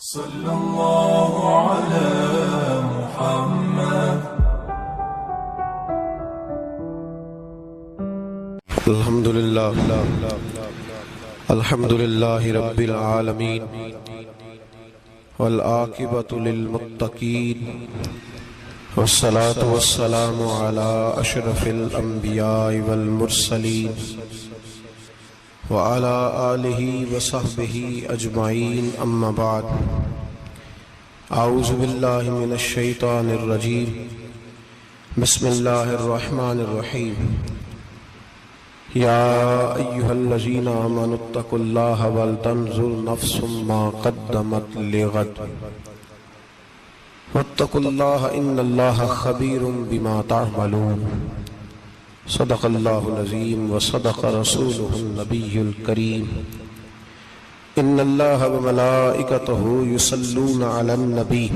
صلى الله على محمد. الحمد لله رب العالمين والعاقبة للمتقين والصلاة والسلام على أشرف الأنبياء والمرسلين وعلى آله وصحبه أجمعين. أما بعد، أعوذ بالله من الشيطان الرجيم. بسم الله الرحمن الرحيم. يا أيها الذين آمنوا اتقوا الله ولتنظر نفس ما قدمت لغد واتقوا الله إن الله خبير بما تعملون. صدق الله العظيم وصدق رسوله النبي الكريم. إن الله وملائكته يصلون على النبي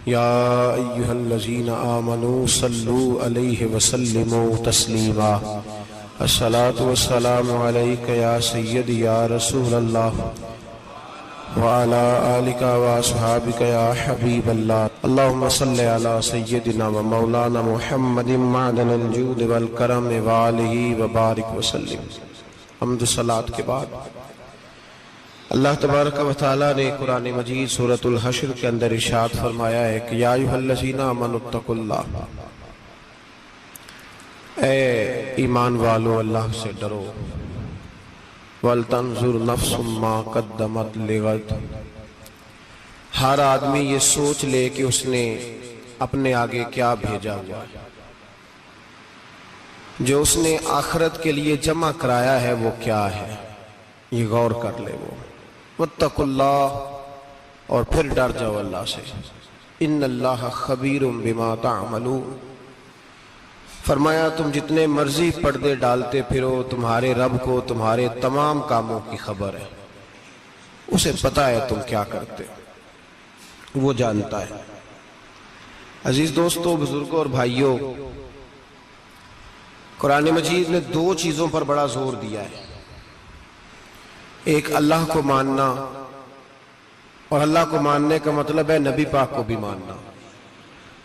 يا أيها الذين آمنوا صلوا عليه وسلموا تسليما. الصلاة والسلام عليك يا سيدي يا رسول الله وعلى آلك وأصحابك يا حبيب الله. اللهم صل على سيدنا ومولانا محمد معدن الجود والکرم وآلہ وبارک وسلم. حمد و صلاۃ کے بعد اللہ تبارک و تعالیٰ نے قرآن مجید سورۃ الحشر کے اندر ارشاد فرمایا ہے کہ یا ایھا الذین آمنوا اتقوا اللہ، اے ایمان والو اللہ سے ڈرو. وَلْتَنْظُرْ نَفْسٌ مَا قَدَّمَتْ لِغَدٍ، ہر آدمی یہ سوچ لے کہ اس نے اپنے آگے کیا بھیجا ہوا ہے، جو اس نے آخرت کے لیے جمع کرایا ہے وہ کیا ہے، یہ غور کر لے وہ. وَاتَّقُوا اللَّهَ، اور پھر ڈر جاؤ اللہ سے. إِنَّ اللَّهَ خَبِيرٌ بِمَا تَعْمَلُونَ، فرمایا تم جتنے مرضی پردے ڈالتے پھرو، تمہارے رب کو تمہارے تمام کاموں کی خبر ہے. اسے پتہ ہے تم کیا کرتے، وہ جانتا ہے. عزیز دوستو، بزرگوں اور بھائیوں، قرآن مجید نے دو چیزوں پر بڑا زور دیا ہے. ایک اللہ کو ماننا، اور اللہ کو ماننے کا مطلب ہے نبی پاک کو بھی ماننا.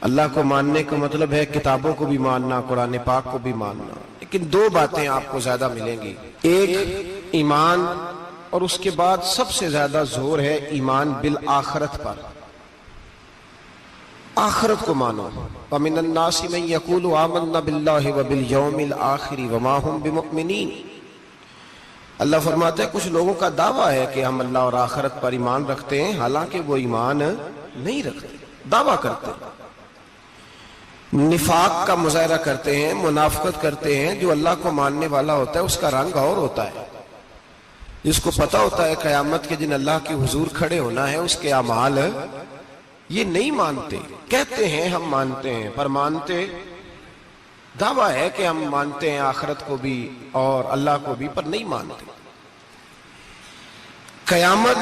اللہ کو ماننے کا مطلب ہے کتابوں کو بھی ماننا، قرآن پاک کو بھی ماننا. لیکن دو باتیں آپ کو زیادہ ملیں گی، ایک ایمان، اور اس کے بعد سب سے زیادہ زور ہے ایمان بالآخرت پر. آخرت کو مانو. وَمِنَ النَّاسِ مَن يَقُولُ آمَنَّا بِاللَّهِ وَبِالْيَوْمِ الْآخِرِ وَمَا هُمْ بِمُؤْمِنِينَ. اللہ فرماتا ہے کچھ لوگوں کا دعویٰ ہے کہ ہم اللہ اور آخرت پر ایمان رکھتے ہیں، حالانکہ وہ ایمان نہیں رکھتے، دعویٰ کرتے ہیں، نفاق کا مظاہرہ کرتے ہیں، منافقت کرتے ہیں. جو اللہ کو ماننے والا ہوتا ہے اس کا رنگ اور ہوتا ہے. جس کو پتہ ہوتا ہے قیامت کے دن اللہ کے حضور کھڑے ہونا ہے، اس کے اعمال یہ نہیں مانتے. کہتے ہیں ہم مانتے ہیں، پر مانتے، دعویٰ ہے کہ ہم مانتے ہیں آخرت کو بھی اور اللہ کو بھی، پر نہیں مانتے. قیامت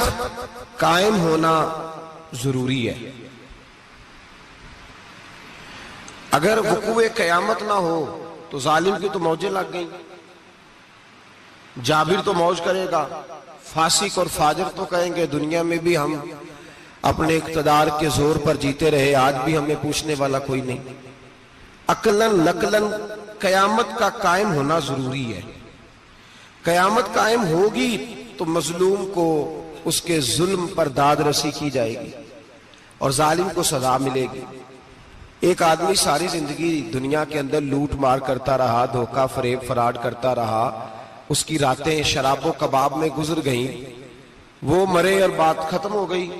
قائم ہونا ضروری ہے. اگر وقوع قیامت نہ ہو تو ظالم کی تو موجیں لگ گئیں. جابر تو موج کرے گا، فاسق اور فاجر تو کہیں گے دنیا میں بھی ہم اپنے اقتدار کے زور پر جیتے رہے، آج بھی ہمیں پوچھنے والا کوئی نہیں. عقلاً نقلاً قیامت کا قائم ہونا ضروری ہے. قیامت قائم ہوگی تو مظلوم کو اس کے ظلم پر داد رسی کی جائے گی اور ظالم کو سزا ملے گی. ایک آدمی ساری زندگی دنیا کے اندر لوٹ مار کرتا رہا، دھوکہ فریب فراڈ کرتا رہا، اس کی راتیں شراب و کباب میں گزر گئیں، وہ مرے اور بات ختم ہو گئی،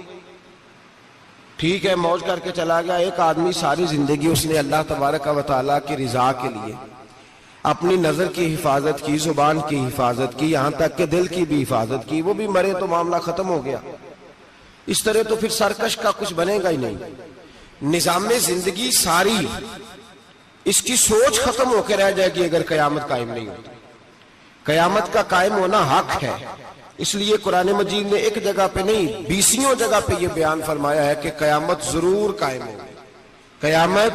ٹھیک ہے موج کر کے چلا گیا. ایک آدمی ساری زندگی اس نے اللہ تبارک و تعالیٰ کی رضا کے لیے اپنی نظر کی حفاظت کی، زبان کی حفاظت کی، یہاں تک کہ دل کی بھی حفاظت کی، وہ بھی مرے تو معاملہ ختم ہو گیا. اس طرح تو پھر سرکش کا کچھ بنے گا ہی نہیں. نظام زندگی ساری اس کی سوچ ختم ہو کے رہ جائے گی اگر قیامت قائم نہیں ہوتی. قیامت کا قائم ہونا حق ہے. اس لیے قرآن مجید نے ایک جگہ پہ نہیں 20 جگہ پہ یہ بیان فرمایا ہے کہ قیامت ضرور قائم ہوگی. قیامت،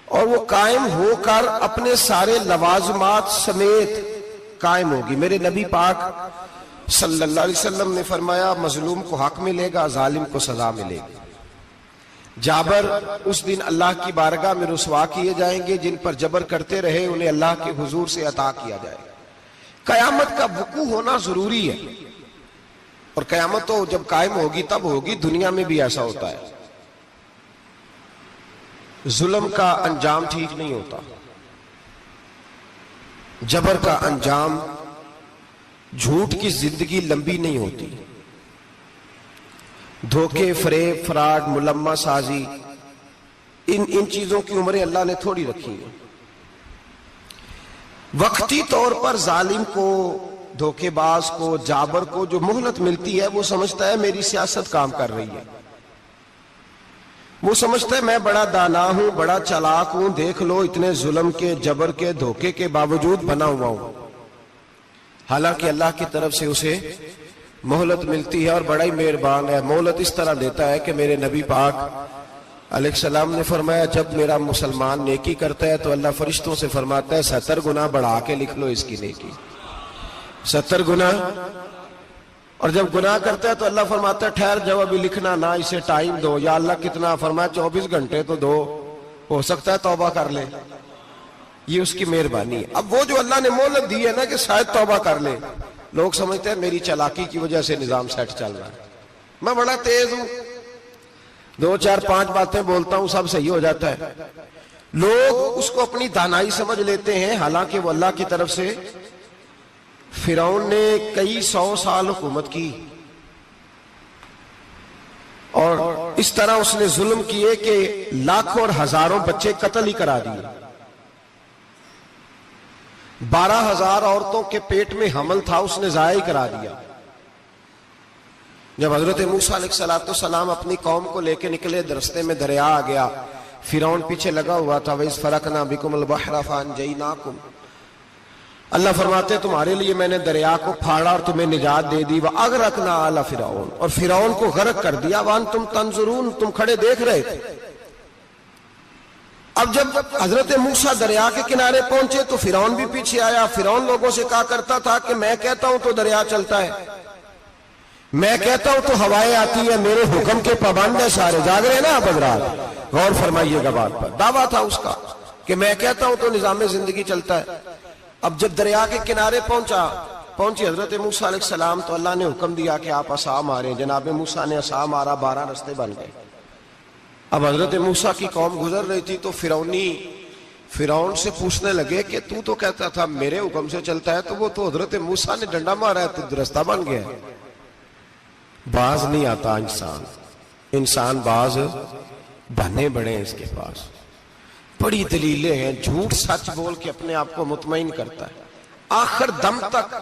اور وہ قائم ہو کر اپنے سارے لوازمات سمیت قائم ہوگی. میرے نبی پاک صلی اللہ علیہ وسلم نے فرمایا مظلوم کو حق ملے گا، ظالم کو سزا ملے گی۔ جابر اس دن اللہ کی بارگاہ میں رسوا کیے جائیں گے، جن پر جبر کرتے رہے انہیں اللہ کے حضور سے عطا کیا جائے گا۔ قیامت کا وقوع ہونا ضروری ہے، اور قیامت تو جب قائم ہوگی تب ہوگی، دنیا میں بھی ایسا ہوتا ہے۔ ظلم کا انجام ٹھیک نہیں ہوتا، جبر کا انجام، جھوٹ کی زندگی لمبی نہیں ہوتی، دھوکے، فریب، فراڈ، ملمہ سازی، ان چیزوں کی عمریں اللہ نے تھوڑی رکھی ہیں۔ وقتی طور پر ظالم کو، دھوکے باز کو، جابر کو جو مہلت ملتی ہے وہ سمجھتا ہے میری سیاست کام کر رہی ہے، وہ سمجھتا ہے میں بڑا دانا ہوں، بڑا چالاک ہوں، دیکھ لو اتنے ظلم کے، جبر کے، دھوکے کے باوجود بنا ہوا ہوں۔ حالانکہ اللہ کی طرف سے اسے مہلت ملتی ہے، اور بڑا ہی مہربان ہے، مہلت اس طرح دیتا ہے کہ میرے نبی پاک علیہ السلام نے فرمایا جب میرا مسلمان نیکی کرتا ہے تو اللہ فرشتوں سے فرماتا ہے 70 گنا بڑھا کے لکھ لو اس کی نیکی، 70 گنا۔ اور جب گناہ کرتا ہے تو اللہ فرماتا ہے ٹھہر جاؤ ابھی لکھنا نہ، اسے ٹائم دو۔ یا اللہ کتنا؟ فرمایا 24 گھنٹے تو دو، ہو سکتا ہے توبہ کر لے، یہ اس کی مہربانی ہے۔ اب وہ جو اللہ نے مہلت دی ہے نا کہ شاید توبہ کر لے، لوگ سمجھتے ہیں میری چالاکی کی وجہ سے نظام سیٹ چل رہا ہے، میں بڑا تیز ہوں، 2 4 5 باتیں بولتا ہوں سب صحیح ہو جاتا ہے۔ لوگ اس کو اپنی دانائی سمجھ لیتے ہیں، حالانکہ وہ اللہ کی طرف سے۔ فرعون نے کئی 100 سال حکومت کی، اور اس طرح اس نے ظلم کیے کہ لاکھوں اور ہزاروں بچے قتل ہی کرا دیے، 12,000 عورتوں کے پیٹ میں حمل تھا اس نے ضائع کرا دیا۔ جب حضرت موسیٰ علیہ السلام اپنی قوم کو لے کے نکلے، راستے میں دریا آ گیا، فرعون پیچھے لگا ہوا تھا، وَإِذْ فَرَقْنَا بِكُمُ الْبَحْرَ فَأَنْجَيْنَاكُمْ، اللہ فرماتے تمہارے لیے میں نے دریا کو پھاڑا اور تمہیں نجات دے دی، وَأَغْرَقْنَا آلَ فِرْعَوْنَ، اور فرعون کو غرق کر دیا، وَأَنْتُمْ تَنْظُرُونَ، تم کھڑے دیکھ رہے تھے۔ اب جب حضرت موسیٰ دریا کے کنارے پہنچے تو فرعون بھی پیچھے آیا۔ فرعون لوگوں سے کہا کرتا تھا کہ میں کہتا ہوں تو دریا چلتا ہے، میں کہتا ہوں تو ہوائیں آتی ہیں، میرے حکم کے پابند ہیں سارے۔ جاگ رہے ہیں نا آپ حضرات، غور فرمائیے گا بات پر۔ دعویٰ تھا اس کا کہ میں کہتا ہوں تو نظام زندگی چلتا ہے۔ اب جب دریا کے کنارے پہنچی حضرت موسیٰ علیہ السلام تو اللہ نے حکم دیا کہ آپ عصا ماریں۔ جناب موسیٰ نے عصا مارا، 12 رستے بن گئے۔ اب حضرت موسیٰ کی قوم گزر رہی تھی تو فرعون سے پوچھنے لگے کہ تو کہتا تھا میرے حکم سے چلتا ہے، تو وہ تو حضرت موسیٰ نے ڈنڈا مارا ہے تو رستہ بن گیا۔ باز نہیں آتا انسان باز بنے بڑے ہیں اس کے پاس، بڑی دلیلیں ہیں، جھوٹ سچ بول کے اپنے آپ کو مطمئن کرتا ہے، آخر دم تک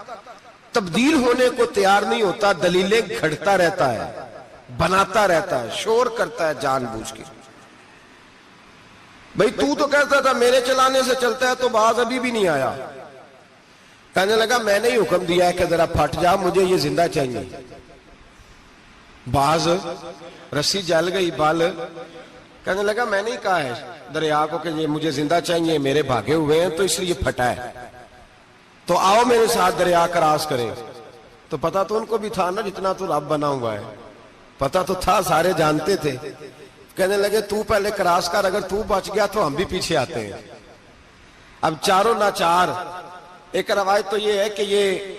تبدیل ہونے کو تیار نہیں ہوتا، دلیلیں گھڑتا رہتا ہے، بناتا رہتا ہے، شور کرتا ہے جان بوجھ کے۔ بھئی تو کہتا تھا میرے چلانے سے چلتا ہے، تو باز ابھی بھی نہیں آیا۔ کہنے لگا میں نے ہی حکم دیا ہے کہ ذرا پھٹ جا، مجھے یہ زندہ چاہیے۔ باز رسی جل گئی، بال کہنے لگا میں نے ہی کہا ہے دریا کو کہ یہ مجھے زندہ چاہیے، میرے بھاگے ہوئے ہیں تو اس لیے پھٹا ہے، تو آؤ میرے ساتھ دریا کراس کریں۔ تو پتا تو ان کو بھی تھا نا جتنا تو رب بنا ہوا ہے، پتا تو تھا، سارے جانتے تھے۔ کہنے لگے تو پہلے کراس کر، اگر تو بچ گیا تو ہم بھی پیچھے آتے ہیں۔ اب چاروں ناچار۔ ایک روایت تو یہ ہے کہ یہ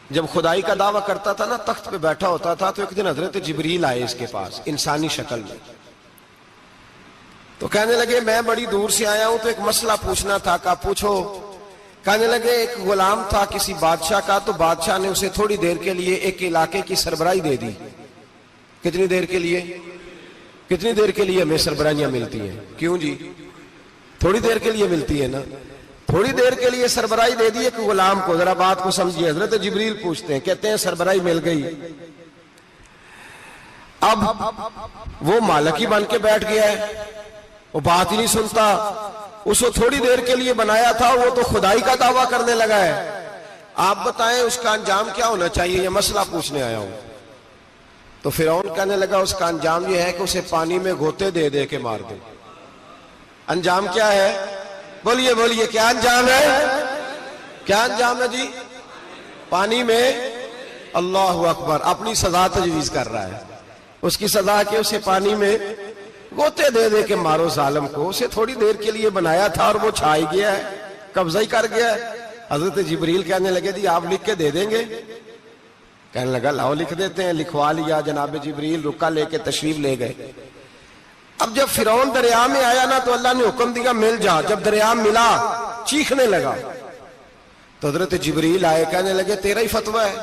جب خدائی کا دعویٰ کرتا تھا نا، تخت پہ بیٹھا ہوتا تھا، تو ایک دن حضرت جبریل آئے اس کے پاس انسانی شکل میں، تو کہنے لگے میں بڑی دور سے آیا ہوں تو ایک مسئلہ پوچھنا تھا۔ کہا پوچھو۔ کہنے لگے ایک غلام تھا کسی بادشاہ کا، تو بادشاہ نے اسے تھوڑی دیر کے لیے ایک علاقے کی سربراہی دے دی۔ کتنی دیر کے لیے؟ کتنی دیر کے لیے ہمیں سربراہیاں ملتی ہیں؟ کیوں جی؟ تھوڑی دیر کے لیے ملتی ہے نا، تھوڑی دیر کے لیے سربراہی دے دی ایک غلام کو۔ ذرا بات کو سمجھیے، حضرت جبریل پوچھتے ہیں، کہتے ہیں سربراہی مل گئی، اب وہ مالک ہی بن کے بیٹھ گیا ہے، وہ بات ہی نہیں سنتا، اس کو تھوڑی دیر کے لیے بنایا تھا، وہ تو خدائی کا دعویٰ کرنے لگا ہے۔ آپ بتائیں اس کا انجام کیا ہونا چاہیے؟ یہ مسئلہ پوچھنے آیا ہوں۔ تو فرعون کہنے لگا اس کا انجام یہ ہے کہ اسے پانی میں گھوتے دے دے کے مار دے۔ انجام کیا ہے؟ بولیے بولیے، کیا انجام ہے؟ کیا انجام ہے جی؟ پانی میں اللہ اکبر اپنی سزا تجویز کر رہا ہے. اس کی سزا کہ اسے پانی میں گوتے دے دے کے مارو ظالم کو. اسے تھوڑی دیر کے لیے بنایا تھا اور وہ چھائی گیا ہے, قبضہ ہی کر گیا ہے. حضرت جبریل کہنے لگے جی آپ لکھ کے دے دیں گے؟ کہنے لگا لاؤ لکھ دیتے ہیں. لکھوا لیا. جناب جبریل رکا لے کے تشریف لے گئے. اب جب فرعون دریا میں آیا نا تو اللہ نے حکم دیا مل جا. جب دریا ملا چیخنے لگا تو حضرت جبریل آئے, کہنے لگے تیرا ہی فتویٰ ہے,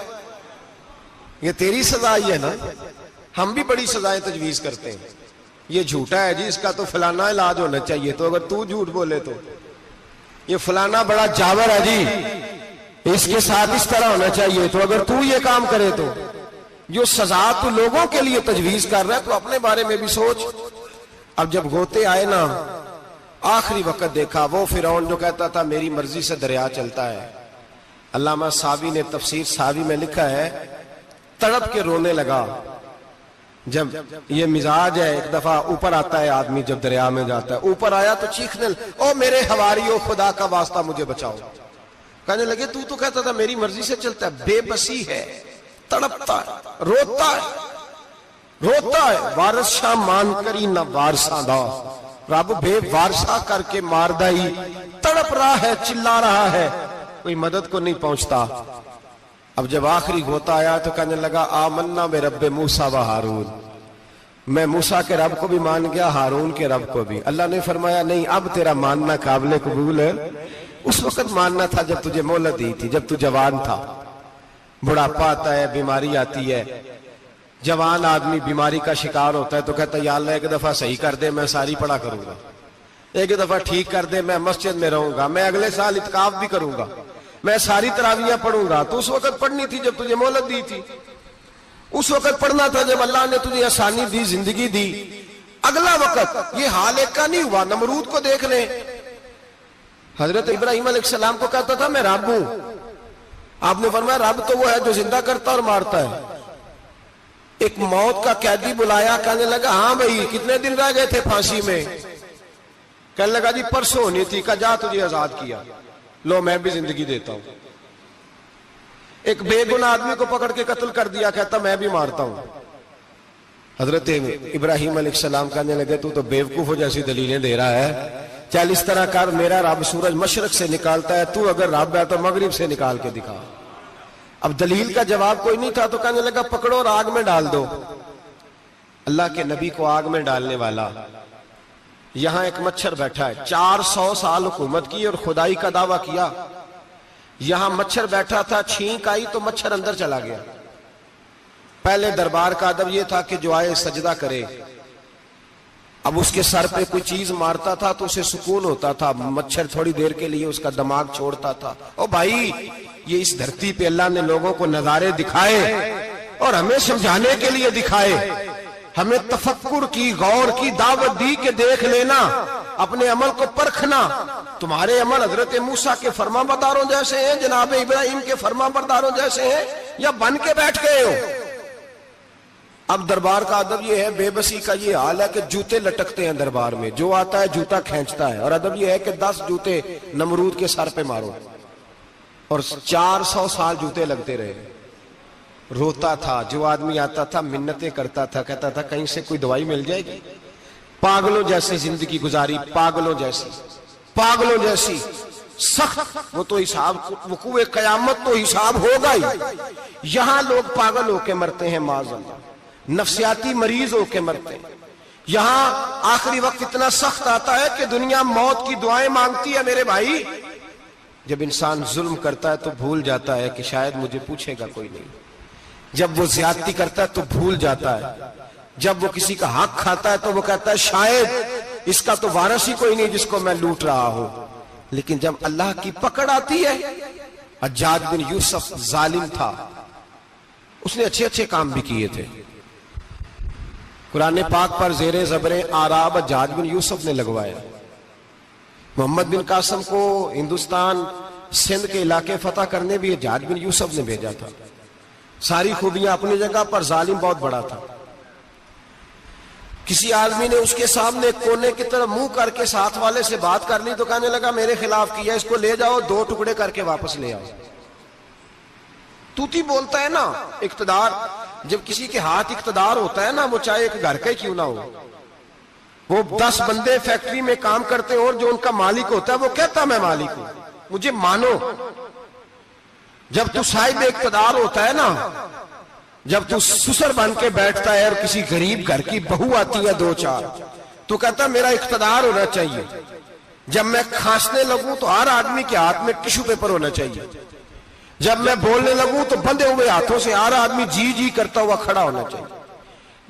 یہ تیری سزا ہی ہے نا. ہم بھی بڑی سزائیں تجویز کرتے ہیں. یہ جھوٹا ہے جی, اس کا تو فلانا علاج ہونا چاہیے, تو اگر تو جھوٹ بولے تو یہ فلانا بڑا جاور ہے جی, اس کے ساتھ اس طرح ہونا چاہیے, تو اگر تو یہ کام کرے تو جو سزا تو لوگوں کے لیے تجویز کر رہا ہے تو اپنے بارے میں بھی سوچ. اب جب غوطے آئے نا آخری وقت دیکھا وہ فرعون جو کہتا تھا میری مرضی سے دریا چلتا ہے. علامہ ساوی نے تفسیر ساوی میں لکھا ہے تڑپ کے رونے لگا. جب یہ مزاج ہے, ایک دفعہ اوپر آتا ہے آدمی جب دریا میں جاتا ہے, اوپر آیا تو چیخنے او میرے حواریو خدا کا واسطہ مجھے بچاؤ. کہنے لگے تو کہتا تھا میری مرضی سے چلتا ہے. بے بسی ہے, تڑپتا ہے, روتا ہے. وارث شاہ مان کری نہ وارثاں دا, رب بے وارثہ کر کے مار دائی. تڑپ رہا ہے, چلا رہا ہے, کوئی مدد کو نہیں پہنچتا. اب جب آخری غوطہ آیا تو کہنے لگا آمنا بے رب موسیٰ و ہارون, میں موسیٰ کے رب کو بھی مان گیا, ہارون کے رب کو بھی. اللہ نے فرمایا نہیں, اب تیرا ماننا قابل قبول ہے. اس وقت ماننا تھا جب تجھے مہلت دی تھی, جب تو جوان تھا. بڑھاپا آتا ہے, بیماری آتی ہے, جوان آدمی بیماری کا شکار ہوتا ہے تو کہتا ہے یا اللہ ایک دفعہ صحیح کر دے میں ساری پڑھا کروں گا, ایک دفعہ ٹھیک کر دے میں مسجد میں رہوں گا, میں اگلے سال اعتکاف بھی کروں گا, میں ساری تراویحیں پڑھوں گا. تو اس وقت پڑھنی تھی جب تجھے مہلت دی تھی, اس وقت پڑھنا تھا جب اللہ نے تجھے آسانی دی, زندگی دی. اگلا وقت یہ حال ایک کا نہیں ہوا. نمرود کو دیکھ لیں, حضرت ابراہیم علیہ السلام کو کہتا تھا میں رب ہوں. آپ نے فرمایا رب تو وہ ہے جو زندہ کرتا اور مارتا ہے. ایک موت کا قیدی بلایا, کہنے لگا ہاں بھائی کتنے دن رہ گئے تھے پھانسی میں؟ کہنے لگا جی پرسوں ہونی تھی. کہا جا تجھے آزاد کیا, لو میں بھی زندگی دیتا ہوں. ایک بے گناہ آدمی کو پکڑ کے قتل کر دیا, کہتا میں بھی مارتا ہوں. حضرت ابراہیم علیہ السلام کہنے لگے تو بیوقوفوں جیسی دلیلیں دے رہا ہے, چل اس طرح کر, میرا رب سورج مشرق سے نکالتا ہے, تو اگر رب ہے تو مغرب سے نکال کے دکھا. اب دلیل کا جواب کوئی نہیں تھا تو کہنے لگا پکڑو اور آگ میں ڈال دو. اللہ کے نبی کو آگ میں ڈالنے والا. یہاں ایک مچھر بیٹھا ہے, 400 سال حکومت کی اور خدائی کا دعویٰ کیا. یہاں مچھر بیٹھا تھا, چھینک آئی تو مچھر اندر چلا گیا. پہلے دربار کا ادب یہ تھا کہ جو آئے سجدہ کرے. اب اس کے سر پہ کوئی چیز مارتا تھا تو اسے سکون ہوتا تھا, مچھر تھوڑی دیر کے لیے اس کا دماغ چھوڑتا تھا. او بھائی یہ اس دھرتی پہ اللہ نے لوگوں کو نظارے دکھائے اور ہمیں سمجھانے کے لیے دکھائے, ہمیں تفکر کی, غور کی دعوت دی کہ دیکھ لینا, اپنے عمل کو پرکھنا. تمہارے عمل حضرت موسیٰ کے فرما برداروں جیسے ہیں, جناب ابراہیم کے فرما برداروں جیسے ہیں, یا بن کے بیٹھ گئے ہو؟ اب دربار کا ادب یہ ہے, بے بسی کا یہ حال ہے کہ جوتے لٹکتے ہیں دربار میں, جو آتا ہے جوتا کھینچتا ہے. اور ادب یہ ہے کہ 10 جوتے نمرود کے سر پہ مارو, اور 400 سال جوتے لگتے رہے. روتا تھا, جو آدمی آتا تھا منتیں کرتا تھا, کہتا تھا کہیں سے کوئی دوائی مل جائے گی. پاگلوں جیسی زندگی گزاری, پاگلوں جیسی سخت. وہ تو حساب, وقوع قیامت تو حساب ہوگا ہی. یہاں لوگ پاگل ہو کے مرتے ہیں, معاذ اللہ, نفسیاتی مریض ہو کے مرتے ہیں. یہاں آخری وقت اتنا سخت آتا ہے کہ دنیا موت کی دعائیں مانگتی ہے. میرے بھائی جب انسان ظلم کرتا ہے تو بھول جاتا ہے کہ شاید مجھے پوچھے گا کوئی نہیں. جب وہ زیادتی کرتا ہے تو بھول جاتا ہے. جب وہ کسی کا حق کھاتا ہے تو وہ کہتا ہے شاید اس کا تو وارث ہی کوئی نہیں جس کو میں لوٹ رہا ہوں. لیکن جب اللہ کی پکڑ آتی ہے, حجاج بن یوسف ظالم تھا, اس نے اچھے کام بھی کیے تھے. قرآن پاک پر زیر زبر آراب حجاج بن یوسف نے لگوایا. محمد بن قاسم کو ہندوستان سندھ کے علاقے فتح کرنے بھی حجاج بن یوسف نے بھیجا تھا. ساری خوبیاں اپنی جگہ پر, ظالم بہت بڑا تھا. کسی آدمی نے اس کے سامنے کونے کی طرف منہ کر کے ساتھ والے سے بات کر لی تو کہنے لگا میرے خلاف کیا, اس کو لے جاؤ, 2 ٹکڑے کر کے واپس لے آؤ. توتی بولتا ہے نا اقتدار. جب کسی کے ہاتھ اقتدار ہوتا ہے نا, وہ چاہے ایک گھر کا ہی کیوں نہ ہو, وہ 10 بندے فیکٹری میں کام کرتے اور جو ان کا مالک ہوتا ہے وہ کہتا میں مالک ہوں, مجھے مانو. جب تو صاحب اقتدار ہوتا ہے نا, جب تو سسر بن کے بیٹھتا ہے اور کسی غریب گھر کی بہو آتی ہے 2-4, تو کہتا میرا اقتدار ہونا چاہیے. جب میں کھانسنے لگوں تو ہر آدمی کے ہاتھ میں ٹشو پیپر ہونا چاہیے. جب میں بولنے لگوں تو بندھے ہوئے ہاتھوں سے ہر آدمی جی جی کرتا ہوا کھڑا ہونا چاہیے.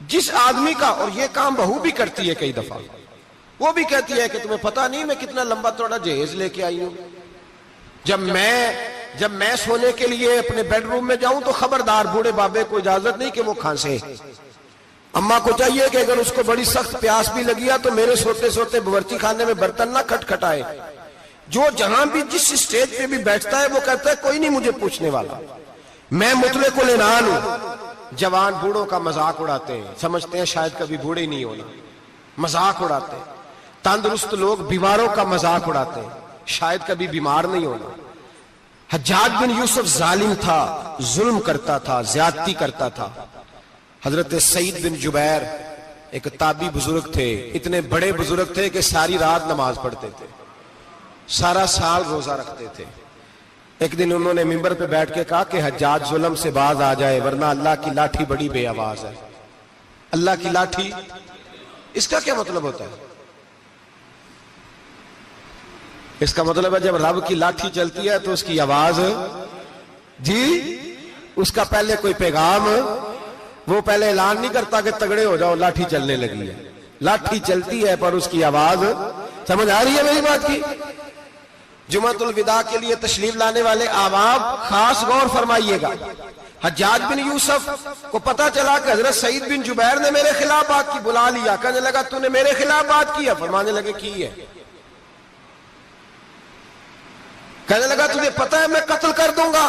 جس آدمی کا, اور یہ کام بہو بھی کرتی ہے کئی دفعہ, وہ بھی کہتی ہے کہ تمہیں پتا نہیں میں کتنا لمبا چوڑا جہیز لے کے آئی ہوں. جب میں سونے کے لیے اپنے بیڈ روم میں جاؤں تو خبردار بوڑھے بابے کو اجازت نہیں کہ وہ کھانسے. اماں کو چاہیے کہ اگر اس کو بڑی سخت پیاس بھی لگی ہے تو میرے سوتے سوتے باورچی خانے میں برتن نہ کھٹکھٹائے. جو جہاں بھی جس اسٹیج پہ بھی بیٹھتا ہے وہ کہتا ہے کوئی نہیں مجھے پوچھنے والا, میں مطلق العنان ہوں. جوان بوڑھوں کا مذاق اڑاتے ہیں, سمجھتے ہیں شاید کبھی بوڑھے نہیں ہونا, مذاق اڑاتے ہیں. تندرست لوگ بیماروں کا مذاق اڑاتے ہیں, شاید کبھی بیمار نہیں ہونا. حجاج بن یوسف ظالم تھا, ظلم کرتا تھا, زیادتی کرتا تھا. حضرت سعید بن جبیر ایک تابعی بزرگ تھے, اتنے بڑے بزرگ تھے کہ ساری رات نماز پڑھتے تھے, سارا سال روزہ رکھتے تھے. ایک دن انہوں نے منبر پہ بیٹھ کے کہا کہ حجاج ظلم سے باز آ جائے ورنہ اللہ کی لاٹھی بڑی بے آواز ہے. اللہ کی لاٹھی, اس کا کیا مطلب ہوتا ہے؟ اس کا مطلب ہے جب رب کی لاٹھی چلتی ہے تو اس کی آواز, جی اس کا پہلے کوئی پیغام, وہ پہلے اعلان نہیں کرتا کہ تگڑے ہو جاؤ لاٹھی چلنے لگی ہے. لاٹھی چلتی ہے پر اس کی آواز, سمجھ آ رہی ہے میری بات کی؟ جمعۃ الوداع کے لیے تشریف لانے والے احباب خاص غور فرمائیے گا. حجاج بن یوسف کو پتا چلا کہ حضرت سعید بن جبیر نے میرے خلاف بات کی, بلا لیا. کہنے لگا تو نے میرے خلاف بات کی ہے؟ فرمانے لگے کی ہے. کہنے لگا تجھے پتا ہے میں قتل کر دوں گا.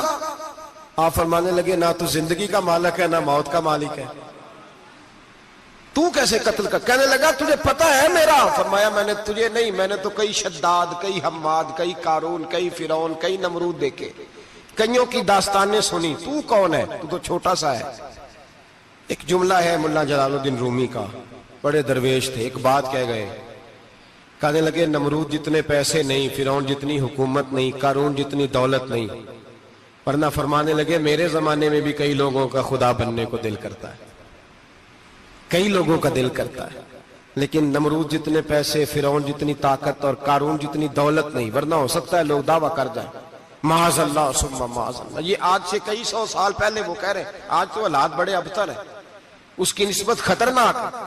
آپ فرمانے لگے نہ تو زندگی کا مالک ہے نہ موت کا مالک ہے, تو کیسے قتل کر؟ کہنے لگا تجھے پتا ہے میرا؟ فرمایا میں نے تجھے نہیں, میں نے تو کئی شداد, کئی حماد, کئی قارون, کئی فرعون, کئی نمرود دیکھے, کئیوں کی داستانیں سنی. تو کون ہے؟ تو چھوٹا سا ہے. ایک جملہ ہے ملا جلال الدین رومی کا, بڑے درویش تھے, ایک بات کہہ گئے. کہنے لگے نمرود جتنے پیسے نہیں, فرعون جتنی حکومت نہیں, قارون جتنی دولت نہیں, ورنہ فرمانے لگے میرے زمانے میں بھی کئی لوگوں کا خدا بننے کو دل کرتا ہے, کئی لوگوں کا دل کرتا ہے, لیکن نمرود جتنے پیسے, فرعون جتنی طاقت اور قارون جتنی دولت نہیں, ورنہ ہو سکتا ہے لوگ دعویٰ کر جائیں معاذ اللہ ثم معاذ اللہ. یہ آج سے کئی 100 سال پہلے وہ کہہ رہے ہیں, آج تو حالات بڑے ابتر ہیں, اس کی نسبت خطرناک ہے.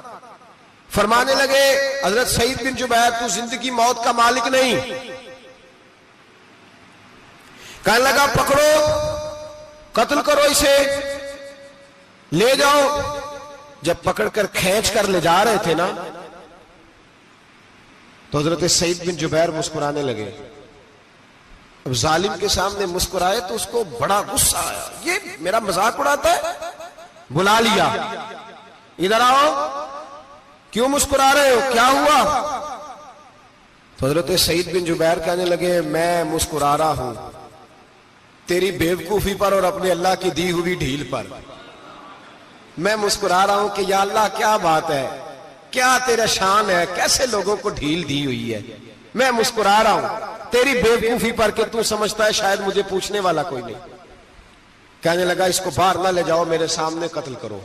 فرمانے لگے حضرت سعید بن جبیر تو زندگی موت کا مالک نہیں. کہنے لگا پکڑو, قتل کرو اسے, لے جاؤ. جب پکڑ کر کھینچ کر لے جا رہے تھے نا تو حضرت سعید بن جبیر مسکرانے لگے. اب ظالم کے سامنے مسکرائے تو اس کو بڑا غصہ آیا, یہ میرا مذاق اڑاتا ہے. بلا لیا, ادھر آؤ, کیوں مسکرا رہے ہو, کیا ہوا؟ تو حضرت سعید بن جبیر کہنے لگے میں مسکرا رہا ہوں تیری بیوقوفی پر اور اپنے اللہ کی دی ہوئی ڈھیل پر. میں مسکرا رہا ہوں کہ یا اللہ کیا بات ہے, کیا تیرا شان ہے, کیسے لوگوں کو ڈھیل دی ہوئی ہے. میں مسکرا رہا ہوں تیری بیوقوفی پر کہ تو سمجھتا ہے شاید مجھے پوچھنے والا کوئی نہیں. کہنے لگا اس کو باہر نہ لے جاؤ, میرے سامنے قتل کرو.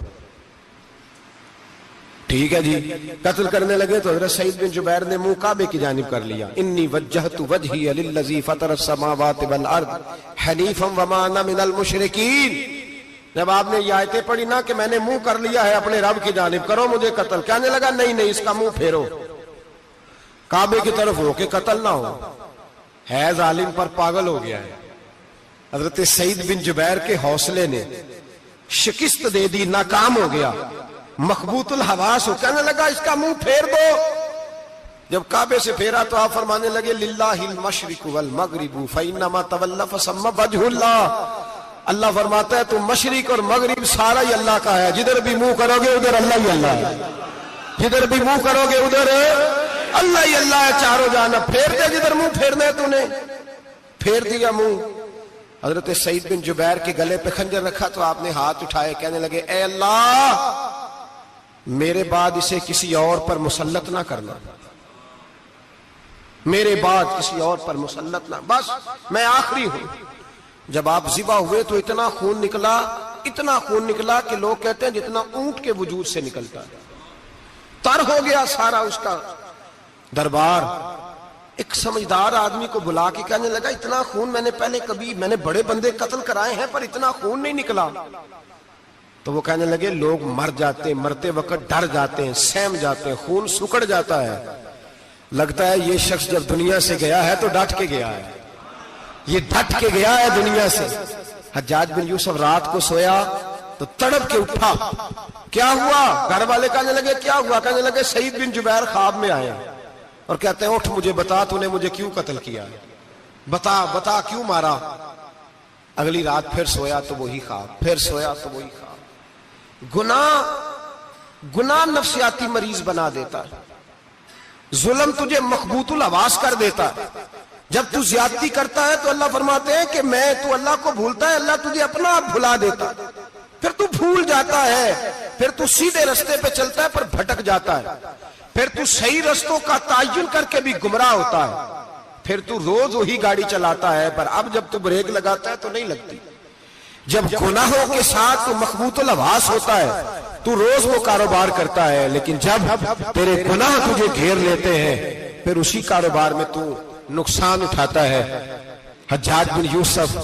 ٹھیک ہے جی, قتل کرنے لگے تو حضرت سعید بن جبیر نے منہ کعبے کی جانب کر لیا. انی وجہت وجہی للذی فطر السماوات والارض حنیفا وما انا من المشرکین. جب آپ نے یہ آیتیں پڑھی نا کہ میں نے منہ کر لیا ہے اپنے رب کی جانب, کرو مجھے قتل. کہنے لگا نہیں نہیں, اس کا منہ پھیرو, کعبے کی طرف ہو کے قتل نہ ہو. ہے ظالم پر پاگل ہو گیا ہے. حضرت سعید بن جبیر کے حوصلے نے شکست دے دی, ناکام ہو گیا, مخبوط الحواس ہو. کہنے لگا اس کا منہ پھیر دو. جب کعبے سے پھیرا تو آپ فرمانے لگے للہ المشرق والمغرب فانما تولى فثم وجه اللہ. اللہ فرماتا ہے تو مشرق اور مغرب سارا ہی اللہ کا ہے, جدھر بھی منہ کرو گے ادھر اللہ ہی اللہ ہے, جدھر بھی منہ کرو گے ادھر اللہ ہی اللہ ہے. چاروں جانب پھیر دے جدھر منہ پھیرنا ہے, تو نے پھیر دیا منہ. حضرت سعید بن جبیر کے گلے پہ خنجر رکھا تو آپ نے ہاتھ اٹھائے، کہنے لگے اے اللہ میرے بعد اسے کسی اور پر مسلط نہ کرنا، میرے بعد کسی اور پر مسلط نہ، بس میں آخری ہوں۔ جب آپ ذبح ہوئے تو اتنا خون نکلا کہ لوگ کہتے ہیں جتنا اونٹ کے وجود سے نکلتا ہے، تر ہو گیا سارا اس کا دربار۔ ایک سمجھدار آدمی کو بلا کے کہنے لگا اتنا خون میں نے بڑے بندے قتل کرائے ہیں پر اتنا خون نہیں نکلا۔ تو وہ کہنے لگے لوگ مر جاتے ہیں، مرتے وقت ڈر جاتے ہیں، سہم جاتے ہیں، خون سکڑ جاتا ہے، لگتا ہے یہ شخص جب دنیا سے گیا ہے تو ڈٹ کے گیا ہے، یہ ڈٹ کے گیا ہے دنیا سے۔ حجاج بن یوسف رات کو سویا تو تڑپ کے اٹھا، کیا ہوا؟ گھر والے کہنے لگے کیا ہوا؟ کہنے لگے سعید بن جبیر خواب میں آئے اور کہتے ہیں اٹھ مجھے بتا تو نے مجھے کیوں قتل کیا، بتا کیوں مارا؟ اگلی رات پھر سویا تو وہی خواب، پھر سویا تو وہی خواب۔ گناہ نفسیاتی مریض بنا دیتا ہے، ظلم تجھے مخبوط الحواس کر دیتا ہے۔ جب تو زیادتی کرتا ہے تو اللہ فرماتے ہیں کہ تو اللہ کو بھولتا ہے، اللہ تجھے اپنا آپ بھلا دیتا ہے، پھر تو بھول جاتا ہے، پھر تو سیدھے رستے پہ چلتا ہے پر بھٹک جاتا ہے، پھر تو صحیح رستوں کا تعین کر کے بھی گمراہ ہوتا ہے، پھر تو روز وہی گاڑی چلاتا ہے پر اب جب تو بریک لگاتا ہے تو نہیں لگتی۔ جب گناہوں کے ساتھ تو مخبوط الحواس ہوتا ہے تو روز وہ کاروبار کرتا ہے، لیکن جب تیرے گناہ تجھے گھیر لیتے ہیں پھر اسی کاروبار میں تو نقصان اٹھاتا ہے۔ حجاج بن یوسف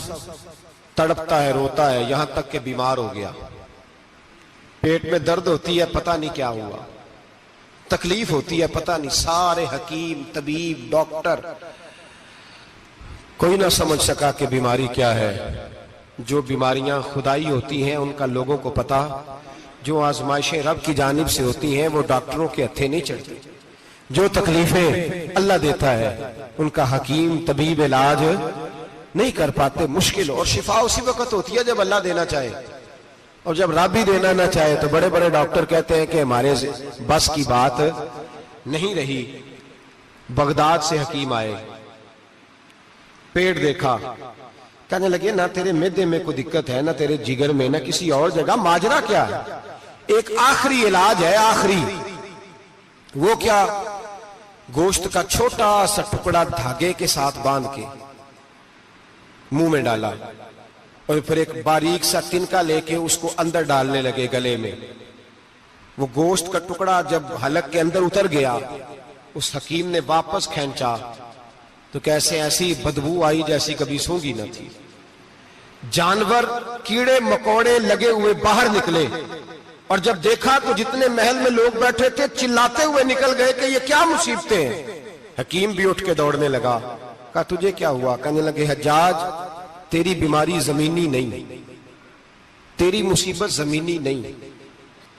تڑپتا ہے، روتا ہے، یہاں تک کہ بیمار ہو گیا، پیٹ میں درد ہوتی ہے، پتہ نہیں کیا ہوا، تکلیف ہوتی ہے، پتہ نہیں، سارے حکیم، طبیب، ڈاکٹر، کوئی نہ سمجھ سکا کہ بیماری کیا ہے۔ جو بیماریاں خدائی ہوتی ہیں ان کا لوگوں کو پتا، جو آزمائشیں رب کی جانب سے ہوتی ہیں وہ ڈاکٹروں کے ہتھے نہیں چڑھتی، جو تکلیفیں اللہ دیتا ہے ان کا حکیم طبیب علاج نہیں کر پاتے، مشکل، اور شفا اسی وقت ہوتی ہے جب اللہ دینا چاہے، اور جب رب بھی دینا نہ چاہے تو بڑے بڑے ڈاکٹر کہتے ہیں کہ ہمارے بس کی بات نہیں رہی۔ بغداد سے حکیم آئے، پیٹ دیکھا، کہنے لگے نہ تیرے معدے میں کوئی دقت ہے، نہ تیرے جگر میں، نہ کسی اور جگہ، ماجرا کیا ہے؟ ایک آخری علاج ہے، آخری، وہ کیا؟ گوشت کا چھوٹا سا ٹکڑا دھاگے کے ساتھ باندھ کے منہ میں ڈالا اور پھر ایک باریک سا تنکا لے کے اس کو اندر ڈالنے لگے گلے میں۔ وہ گوشت کا ٹکڑا جب حلق کے اندر اتر گیا، اس حکیم نے واپس کھینچا تو کیسے ایسی بدبو آئی جیسی کبھی سونگی نہ تھی۔ جانور، کیڑے مکوڑے لگے ہوئے باہر نکلے، اور جب دیکھا تو جتنے محل میں لوگ بیٹھے تھے چلاتے ہوئے نکل گئے کہ یہ کیا مصیبتیں ہیں۔ حکیم بھی اٹھ کے دوڑنے لگا، کہا تجھے کیا ہوا؟ کہنے لگے حجاج تیری بیماری زمینی نہیں، تیری مصیبت زمینی نہیں۔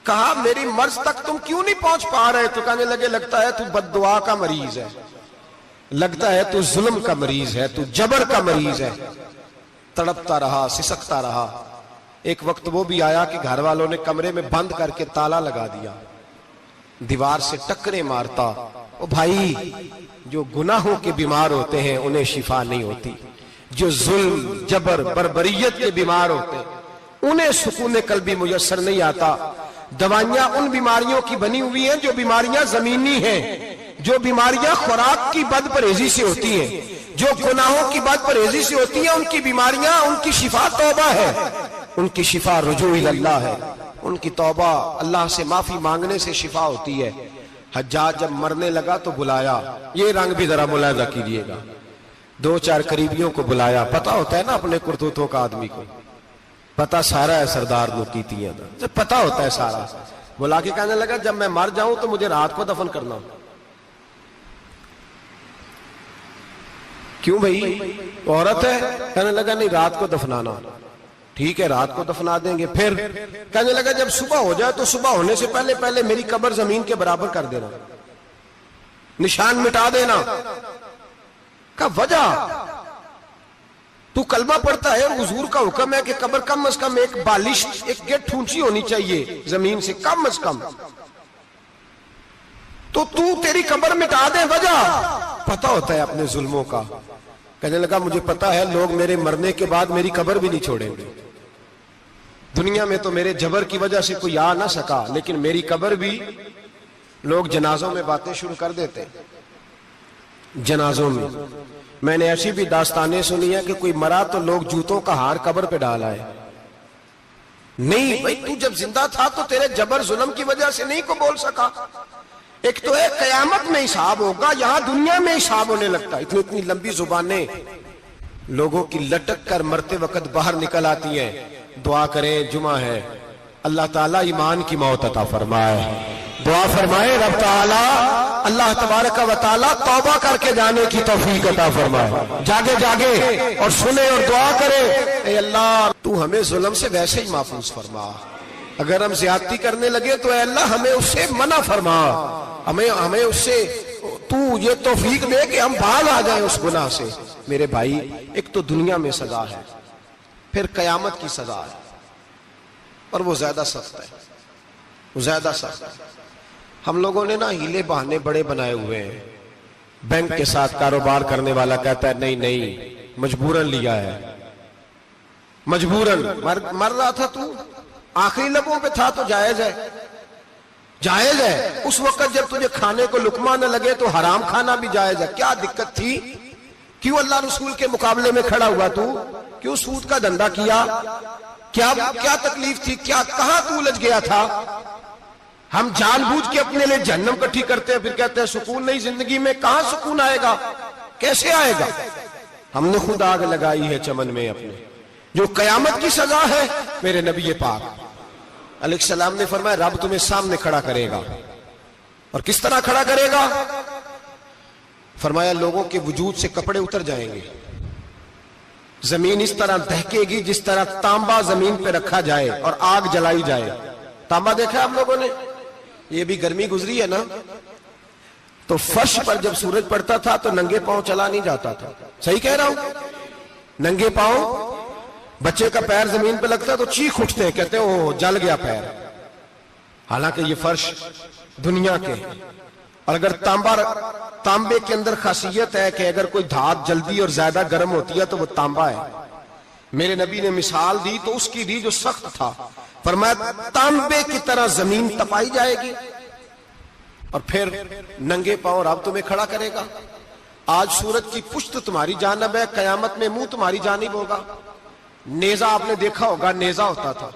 کہا میری مرض تک تم کیوں نہیں پہنچ پا رہے؟ تو کہنے لگے لگتا ہے تو بد دعا کا مریض ہے، لگتا ہے تو ظلم کا مریض ہے، تو جبر کا مریض ہے۔ تڑپتا رہا، سسکتا رہا۔ ایک وقت وہ بھی آیا کہ گھر والوں نے کمرے میں بند کر کے تالا لگا دیا، دیوار سے ٹکرے مارتا۔ او بھائی، جو گناہوں کے بیمار ہوتے ہیں انہیں شفا نہیں ہوتی، جو ظلم، جبر، بربریت کے بیمار ہوتے ہیں انہیں سکون قلبی میسر نہیں آتا۔ دوائیاں ان بیماریوں کی بنی ہوئی ہیں جو بیماریاں زمینی ہیں، جو بیماریاں خوراک کی بد پرہیزی سے ہوتی ہیں، جو گناہوں کی بد پرہیزی سے ہوتی ہیں، ان کی بیماریاں، ان کی شفا توبہ ہے، ان کی شفا رجوع اللہ ہے، ان کی توبہ، اللہ سے معافی مانگنے سے شفا ہوتی ہے۔ حجاج جب مرنے لگا تو بلایا، یہ رنگ بھی ذرا ملاحظہ کیجئے گا، دو چار قریبیوں کو بلایا، پتہ ہوتا ہے نا اپنے کرتوتوں کا آدمی کو، پتہ سارا ہے سردار لوٹیتیاں دا، پتہ ہوتا ہے سارا۔ بلا کے کہنے لگا جب میں مر جاؤں تو مجھے رات کو دفن کرنا۔ کیوں بھائی، عورت ہے؟ کہنے لگا نہیں، رات کو دفنانا۔ ٹھیک ہے، رات کو دفنا دیں گے۔ پھر کہنے لگا جب صبح ہو جائے تو صبح ہونے سے پہلے پہلے میری قبر زمین کے برابر کر دینا، نشان مٹا دینا۔ کہا وجہ؟ تو کلمہ پڑھتا ہے، حضور کا حکم ہے کہ قبر کم از کم ایک بالش، ایک گٹ اونچی ہونی چاہیے زمین سے، کم از کم، تو تیری قبر مٹا دے، وجہ؟ پتہ ہوتا ہے اپنے ظلموں کا۔ کہنے لگا مجھے پتا ہے لوگ میرے مرنے کے بعد میری قبر بھی نہیں چھوڑیں گے. دنیا میں تو میرے جبر کی وجہ سے کوئی آ نہ سکا، لیکن میری قبر بھی لوگ جنازوں میں باتیں شروع کر دیتے. جنازوں میں نے ایسی بھی داستانیں سنی ہیں کہ کوئی مرا تو لوگ جوتوں کا ہار قبر پہ ڈال آئے. نہیں بھائی، تو جب زندہ تھا تو تیرے جبر ظلم کی وجہ سے نہیں کو بول سکا. ایک تو ہے قیامت میں حساب ہوگا، یہاں دنیا میں حساب ہونے لگتا. اتنی لمبی زبانیں لوگوں کی لٹک کر مرتے وقت باہر نکل آتی ہیں. دعا کریں، جمعہ ہے، اللہ تعالیٰ ایمان کی موت عطا فرمائے. دعا فرمائے رب تعالیٰ اللہ تبارک و تعالیٰ توبہ کر کے جانے کی توفیق عطا فرمائے. جاگے جاگے اور سنے اور دعا کرے، اے اللہ تو ہمیں ظلم سے ویسے ہی محفوظ فرما. اگر ہم زیادتی کرنے لگے تو اے اللہ ہمیں اس سے منع فرما. ہمیں اس سے تو یہ توفیق دے کہ ہم باز آ جائیں اس گناہ سے. میرے بھائی، ایک تو دنیا میں سزا ہے، پھر قیامت کی سزا ہے، اور وہ زیادہ سخت ہے. وہ زیادہ سخت ہے. ہم لوگوں نے نا ہیلے بہانے بڑے بنائے ہوئے ہیں. بینک کے ساتھ کاروبار کرنے والا کہتا ہے نہیں مجبوراً لیا ہے، مجبوراً. مر رہا تھا تو آخری لبوں پہ تھا تو جائز ہے، جائز ہے. اس وقت جب تجھے کھانے کو لقمہ نہ لگے تو حرام کھانا بھی جائز ہے. کیا دقت تھی؟ کیوں اللہ رسول کے مقابلے میں کھڑا ہوا تو؟ کیوں سود کا دھندا کیا؟ کیا تکلیف تھی؟ کہاں تو الجھ گیا تھا؟ ہم جان بوجھ کے اپنے لیے جہنم کٹھی کرتے ہیں، پھر کہتے ہیں سکون نہیں زندگی میں. کہاں سکون آئے گا؟ کیسے آئے گا؟ ہم نے خود آگ لگائی ہے چمن میں اپنے. جو قیامت کی سزا ہے، میرے نبی پاک علیہ السلام نے فرمایا رب تمہیں سامنے کھڑا کرے گا. اور کس طرح کھڑا کرے گا؟ فرمایا لوگوں کے وجود سے کپڑے اتر جائیں گے، زمین اس طرح دہکے گی جس طرح تانبا زمین پہ رکھا جائے اور آگ جلائی جائے. تانبا دیکھا آپ لوگوں نے؟ یہ بھی گرمی گزری ہے نا، تو فرش پر جب سورج پڑتا تھا تو ننگے پاؤں چلا نہیں جاتا تھا. صحیح کہہ رہا ہوں؟ ننگے پاؤں، بچے کا پیر زمین پہ لگتا ہے تو چیخ اٹھتے ہیں، کہتے ہیں اوہ جل گیا پیر. حالانکہ یہ فرش دنیا کے. اور اگر تانبے کے اندر خاصیت ہے کہ اگر کوئی دھات جلدی اور زیادہ گرم ہوتی ہے تو وہ تانبا ہے. میرے نبی نے مثال دی تو اس کی دی جو سخت تھا. فرمایا تانبے کی طرح زمین تپائی جائے گی اور پھر ننگے پاؤں رب تمہیں کھڑا کرے گا. آج سورج کی پشت تمہاری جانب ہے، قیامت میں منہ تمہاری جانب ہوگا. نیزہ آپ نے دیکھا ہوگا، نیزہ ہوتا تھا.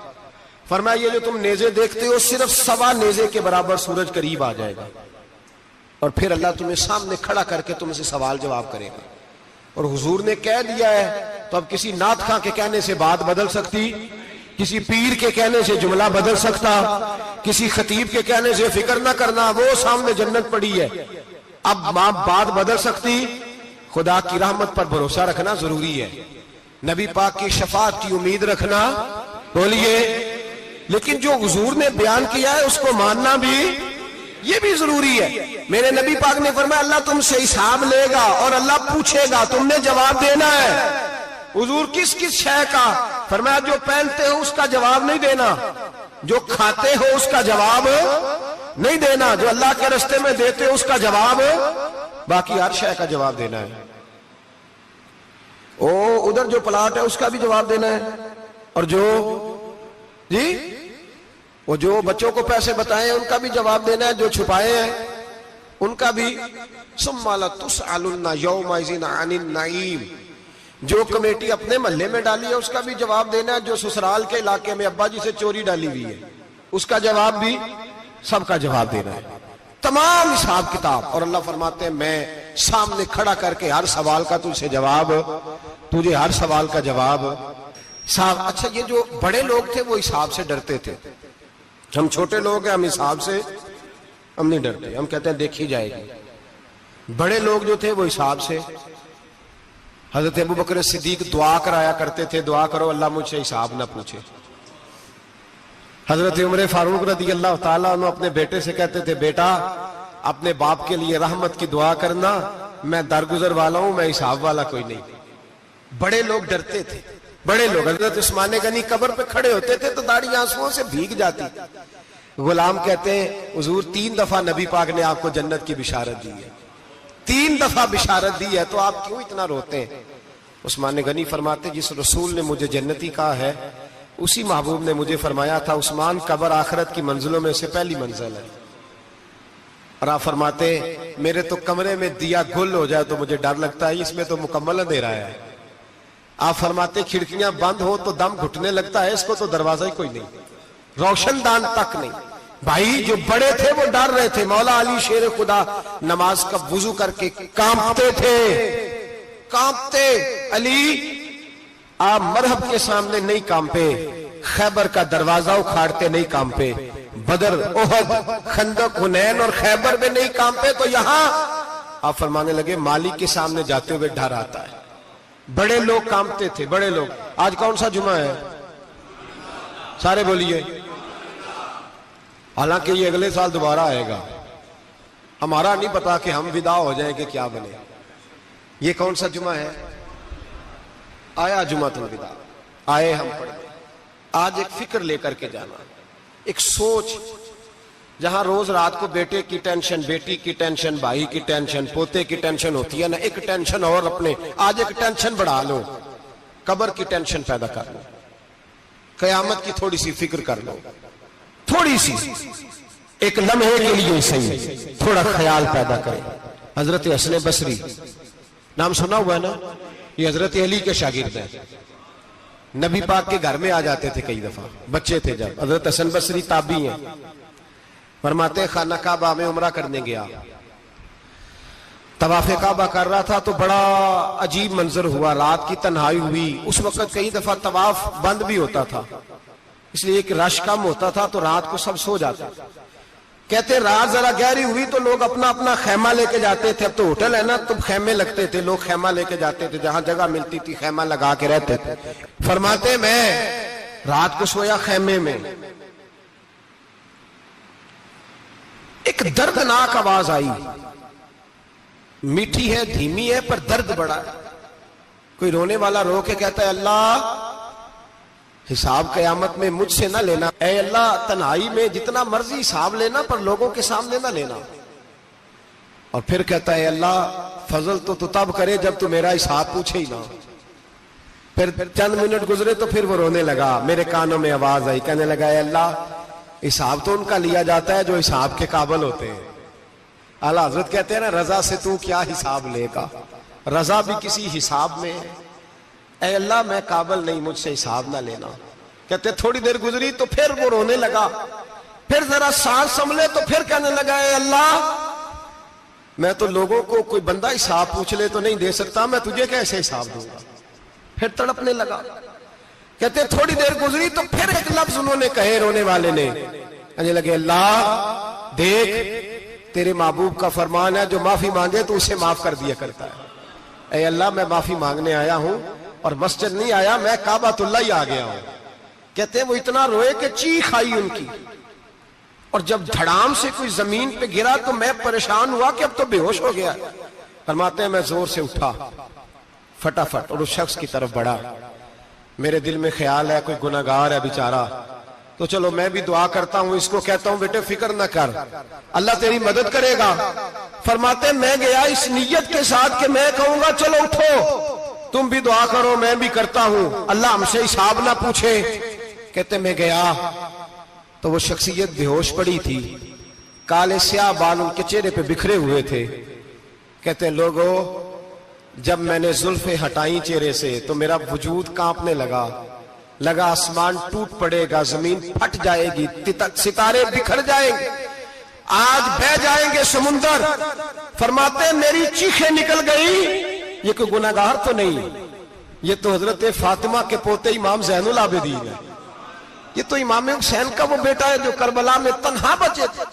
فرمایا یہ جو تم نیزے دیکھتے ہو صرف 1.25 نیزے کے برابر سورج قریب آ جائے گا، اور پھر اللہ تمہیں سامنے کھڑا کر کے تم سے سوال جواب کرے گا. اور حضور نے کہہ دیا ہے تو اب کسی نعت خواں کے کہنے سے بات بدل سکتی، کسی پیر کے کہنے سے جملہ بدل سکتا، کسی خطیب کے کہنے سے فکر نہ کرنا وہ سامنے جنت پڑی ہے، اب بات بدل سکتی؟ خدا کی رحمت پر بھروسہ رکھنا ضروری ہے، نبی پاک کی شفاعت کی امید رکھنا. بولیے. لیکن جو حضور نے بیان کیا ہے اس کو ماننا بھی یہ بھی ضروری ہے. میرے نبی پاک نے فرمایا اللہ تم سے حساب لے گا اور اللہ پوچھے گا، تم نے جواب دینا ہے. حضور کس شے کا؟ فرمایا جو پہنتے ہو اس کا جواب نہیں دینا، جو کھاتے ہو اس کا جواب نہیں دینا، جو اللہ کے راستے میں دیتے ہو اس کا جواب، باقی ہر شے کا جواب دینا ہے. ادھر جو پلاٹ ہے اس کا بھی جواب دینا ہے، اور وہ جو بچوں کو پیسے بتائے ان کا بھی جواب دینا ہے، جو چھپائے ہیں ان کا بھی. ثم لتسألن یومئذ عن النعیم. جو کمیٹی اپنے محلے میں ڈالی ہے اس کا بھی جواب دینا ہے، جو سسرال کے علاقے میں ابا جی سے چوری ڈالی ہوئی ہے اس کا جواب بھی، سب کا جواب دینا ہے، تمام حساب کتاب. اور اللہ فرماتے ہیں میں سامنے کھڑا کر کے ہر سوال کا تجھے ہر سوال کا جواب. اچھا یہ جو بڑے لوگ تھے وہ حساب سے ڈرتے تھے، ہم چھوٹے لوگ ہیں ہم حساب سے ہم نہیں ڈرتے، ہم کہتے ہیں دیکھی جائے گی. بڑے لوگ جو تھے وہ حساب سے. حضرت ابوبکر صدیق دعا کرایا کرتے تھے، دعا کرو اللہ مجھ سے حساب نہ پوچھے. حضرت عمر فاروق رضی اللہ تعالیٰ عنہ اپنے بیٹے سے کہتے تھے بیٹا اپنے باپ کے لیے رحمت کی دعا کرنا، میں درگزر والا ہوں، میں حساب والا کوئی نہیں. بڑے لوگ ڈرتے تھے، بڑے لوگ. حضرت عثمان غنی قبر پہ کھڑے ہوتے تھے تو داڑھی آنسوؤں سے بھیگ جاتی. غلام کہتے ہیں حضور 3 دفعہ نبی پاک نے آپ کو جنت کی بشارت دی ہے، 3 دفعہ بشارت دی ہے، تو آپ کیوں اتنا روتے ہیں؟ عثمان غنی فرماتے جس رسول نے مجھے جنتی کہا ہے اسی محبوب نے مجھے فرمایا تھا عثمان قبر آخرت کی منزلوں میں سے پہلی منزل ہے. اور آپ فرماتے میرے تو کمرے میں دیا گل ہو جائے تو مجھے ڈر لگتا ہے، اس میں تو مکمل اندھیرا ہے. آپ فرماتے کھڑکیاں بند ہو تو دم گھٹنے لگتا ہے، اس کو تو دروازہ ہی کوئی نہیں، روشن دان تک نہیں. بھائی جو بڑے تھے وہ ڈر رہے تھے. مولا علی شیر خدا نماز کا وضو کر کے کانپتے تھے، کانپتے. علی آپ مرحب کے سامنے نہیں کانپے، خیبر کا دروازہ اکھاڑتے نہیں کانپے، بدر احد خندق حنین اور خیبر میں نہیں کانپے، تو یہاں آپ فرمانے لگے مالک کے سامنے جاتے ہوئے ڈر آتا ہے. بڑے لوگ کانپتے تھے، بڑے لوگ. آج کون سا جمعہ ہے؟ سارے بولیے. حالانکہ یہ اگلے سال دوبارہ آئے گا، ہمارا نہیں پتا کہ ہم ودا ہو جائیں کہ کیا بنے. یہ کون سا جمعہ ہے؟ آیا جمعۃ الوداع، آئے ہم پڑھ گئے. آج ایک فکر لے کر کے جانا، ایک سوچ. جہاں روز رات کو بیٹے کی ٹینشن، بیٹی کی ٹینشن، بھائی کی ٹینشن، پوتے کی ٹینشن ہوتی ہے نا، ایک ٹینشن اور اپنے آج ایک ٹینشن بڑھا لو، قبر کی ٹینشن پیدا کر لو، قیامت کی تھوڑی سی فکر کر لو، تھوڑی سی ایک لمحے کے لیے صحیح تھوڑا خیال پیدا کرے. حضرت حسن بصری نام سنا ہوا ہے نا، یہ حضرت علی کے شاگرد ہیں. نبی پاک کے گھر میں آ جاتے تھے کئی دفعہ، بچے تھے جب. حضرت حسن بصری تابعی ہیں. فرماتے خانہ کعبہ میں عمرہ کرنے گیا، طواف کعبہ کر رہا تھا تو بڑا عجیب منظر ہوا. رات کی تنہائی ہوئی. اس وقت کئی دفعہ طواف بند بھی ہوتا تھا، اس لیے کہ رش کم ہوتا تھا تو رات کو سب سو جاتے. کہتے رات ذرا گہری ہوئی تو لوگ اپنا اپنا خیمہ لے کے جاتے تھے. اب تو ہوٹل ہے نا تو خیمے لگتے تھے، لوگ خیمہ لے کے جاتے تھے، جہاں جگہ ملتی تھی خیمہ لگا کے رہتے تھے. فرماتے میں رات کو سویا خیمے میں، ایک دردناک آواز آئی. میٹھی ہے، دھیمی ہے، پر درد بڑا ہے. کوئی رونے والا رو کے کہتا ہے اللہ حساب قیامت میں مجھ سے نہ لینا، اے اللہ تنہائی میں جتنا مرضی حساب لینا پر لوگوں کے سامنے نہ لینا. اور پھر کہتا ہے اللہ فضل تو تب کرے جب تو میرا حساب پوچھے ہی نہ. پھر چند منٹ گزرے تو پھر وہ رونے لگا. میرے کانوں میں آواز آئی، کہنے لگا اے اللہ حساب تو ان کا لیا جاتا ہے جو حساب کے قابل ہوتے ہیں. اعلیٰ حضرت کہتے ہیں نا رضا سے تو کیا حساب لے گا، رضا بھی کسی حساب میں ہے. اے اللہ میں قابل نہیں، مجھ سے حساب نہ لینا. کہتے تھوڑی دیر گزری تو پھر وہ رونے لگا. پھر ذرا سانس سنبھلے تو پھر کہنے لگا اے اللہ میں تو لوگوں کو کوئی بندہ حساب پوچھ لے تو نہیں دے سکتا، میں تجھے کیسے حساب دوں گا. پھر تڑپنے لگا. کہتے تھوڑی دیر گزری تو پھر ایک لفظ انہوں نے کہے رونے والے نے، کہنے لگے اللہ دیکھ تیرے محبوب کا فرمان ہے جو معافی مانگے تو اسے معاف کر دیا کرتا ہے. اے اللہ میں معافی مانگنے آیا ہوں اور مسجد نہیں آیا، میں کعبۃ اللہ ہی آ گیا ہوں. کہتے ہیں وہ اتنا روئے کہ چیخ آئی ان کی. اور جب دھڑام سے کوئی زمین پہ گرا تو میں پریشان ہوا کہ اب تو بے ہوش ہو گیا. فرماتے ہیں میں زور سے اٹھا فٹافٹ اور اس شخص کی طرف بڑھا. میرے دل میں خیال ہے کوئی گناہگار ہے بیچارہ، تو چلو میں بھی دعا کرتا ہوں. اس کو کہتا ہوں بیٹے فکر نہ کر، اللہ تیری مدد کرے گا. فرماتے ہیں میں گیا اس نیت کے ساتھ کہ میں کہوں گا چلو اٹھو تم بھی دعا کرو میں بھی کرتا ہوں، اللہ ہم سے حساب نہ پوچھے. کہتے میں گیا تو وہ شخصیت بے ہوش پڑی تھی، کالے سیاہ بال ان کے چہرے پہ بکھرے ہوئے تھے. کہتے ہیں لوگوں جب میں نے زلفیں ہٹائیں چہرے سے تو میرا وجود کانپنے لگا آسمان ٹوٹ پڑے گا، زمین پھٹ جائے گی، ستارے بکھر جائیں گے، آج بہہ جائیں گے سمندر. فرماتے ہیں میری چیخیں نکل گئی. یہ کوئی گناہگار تو نہیں، یہ تو حضرت فاطمہ کے پوتے امام زین العابدین ہے. یہ تو امام حسین کا وہ بیٹا ہے جو کربلا میں تنہا بچے تھے.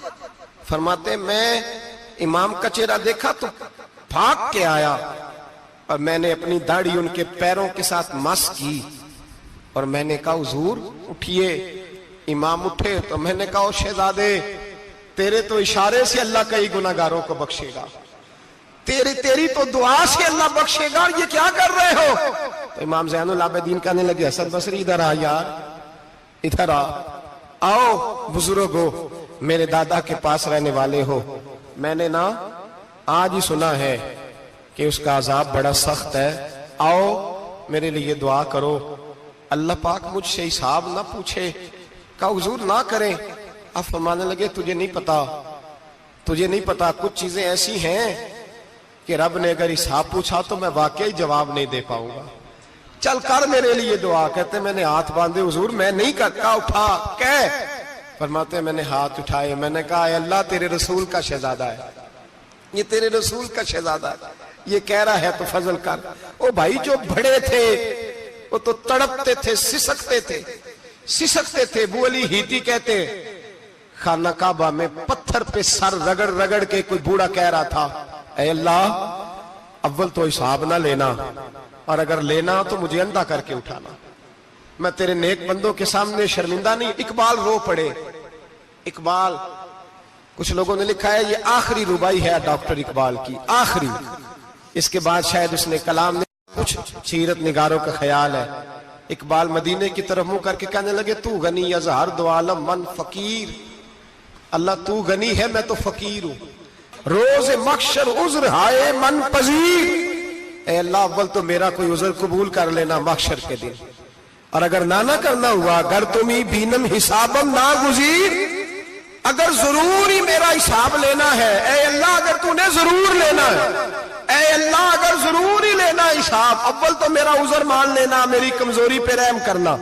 فرماتے ہیں میں امام کا چہرہ دیکھا تو بھاگ کے آیا اور میں نے اپنی داڑھی ان کے پیروں کے ساتھ مس کی اور میں نے کہا حضور اٹھیے. امام اٹھے تو میں نے کہا شہزادے تیرے تو اشارے سے اللہ کئی گناہگاروں کو بخشے گا، تیری تو دعا سے اللہ بخشے گا، یہ کیا کر رہے ہو؟ تو امام زین العابدین کہنے لگے حسن بصری ادھر آ یار، ادھر آؤ بزرگو، میرے دادا کے پاس رہنے والے ہو. میں نے آج ہی سنا ہے کہ اس کا عذاب بڑا سخت ہے. آؤ میرے لیے دعا کرو، اللہ پاک مجھ سے حساب نہ پوچھے، کہا حضور نہ کریں۔ اب فرمانے لگے تجھے نہیں پتا کچھ چیزیں ایسی ہیں کہ رب نے اگر حساب پوچھا تو میں واقعی جواب نہیں دے پاؤں گا، چل کر میرے لیے دعا۔ کہتے میں نے ہاتھ باندھے، حضور میں نہیں کرتا، اٹھا کہہ۔ فرماتے میں نے ہاتھ اٹھائے، میں نے کہا اے اللہ تیرے رسول کا شہزادہ ہے، یہ تیرے رسول کا شہزادہ ہے، یہ کہہ رہا ہے تو فضل کر۔ او بھائی جو بڑے تھے وہ تو تڑپتے تھے، سسکتے تھے۔ ابو علی ہیتی کہتے خانہ کعبہ میں پتھر پہ سر رگڑ رگڑ کے کوئی بوڑھا کہہ رہا تھا اے اللہ اول تو حساب نہ لینا، اور اگر لینا تو مجھے اندھا کر کے اٹھانا، میں تیرے نیک بندوں کے سامنے شرمندہ نہیں۔ اقبال رو پڑے، اقبال کچھ لوگوں نے لکھا ہے یہ آخری ربائی ہے ڈاکٹر اقبال کی، آخری، اس کے بعد شاید اس نے کلام نے کچھ سیرت نگاروں کا خیال ہے۔ اقبال مدینے کی طرف منہ کر کے کہنے لگے تو غنی از ہر دو عالم من فقیر، اللہ تو غنی ہے میں تو فقیر ہوں، روز محشر عذر ہائے من پذیر، اے اللہ اول تو میرا کوئی عذر قبول کر لینا محشر کے دن، اور اگر نہ کرنا ہوا اگر تمہیں بینم حسابم نہ گزیر، اگر ضرور ہی میرا حساب لینا ہے، اے اللہ اگر تو نے ضرور لینا ہے، اے اللہ اگر ضرور ہی لینا حساب، اول تو میرا عذر مان لینا، میری کمزوری پہ رحم کرنا،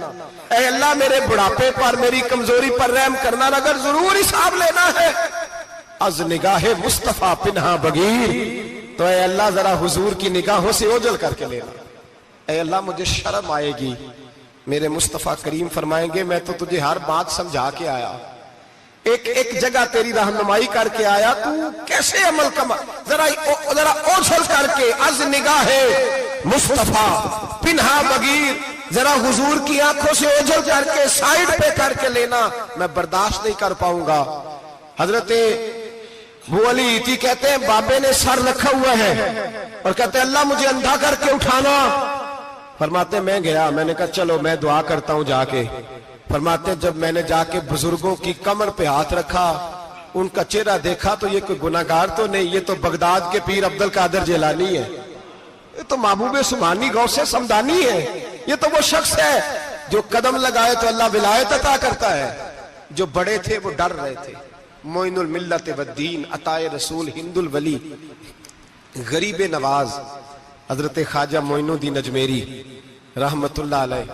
اے اللہ میرے بڑھاپے پر میری کمزوری پر رحم کرنا، اگر ضرور حساب لینا ہے از نگاہ مصطفیٰ پنہا بغیر، تو اے اللہ ذرا حضور کی نگاہوں سے اوجھل کر کے لینا، اے اللہ مجھے شرم آئے گی۔ میرے مصطفیٰ کریم فرمائیں گے میں تو تجھے ہر بات سمجھا کے آیا، ایک جگہ تیری رہنمائی کر کے آیا، تو کیسے عمل کما، ذرا اوجھل کر کے از نگاہ مصطفیٰ پنہا بغیر، ذرا حضور کی آنکھوں سے اوجھل کر کے سائیڈ پہ کر کے لینا، میں برداشت نہیں کر پاؤں گا۔ حضرت ابو علی ایتی کہتے ہیں بابے نے سر رکھا ہوا ہے اور کہتے ہیں اللہ مجھے اندھا کر کے اٹھانا، فرماتے میں گیا، میں نے کہا چلو میں دعا کرتا ہوں جا کے۔ فرماتے جب میں نے جا کے بزرگوں کی کمر پہ ہاتھ رکھا، ان کا چہرہ دیکھا تو یہ کوئی گناہگار تو نہیں، یہ تو بغداد کے پیر عبد القادر جیلانی ہے، یہ تو محبوب سبحانی غوث سمدانی ہے، یہ تو وہ شخص ہے جو قدم لگائے تو اللہ ولایت عطا کرتا ہے۔ جو بڑے تھے وہ ڈر رہے تھے، معین الملت والدین عطائے رسول ہند الولی غریب نواز حضرت خواجہ معین الدین اجمیری رحمت اللہ علیہ،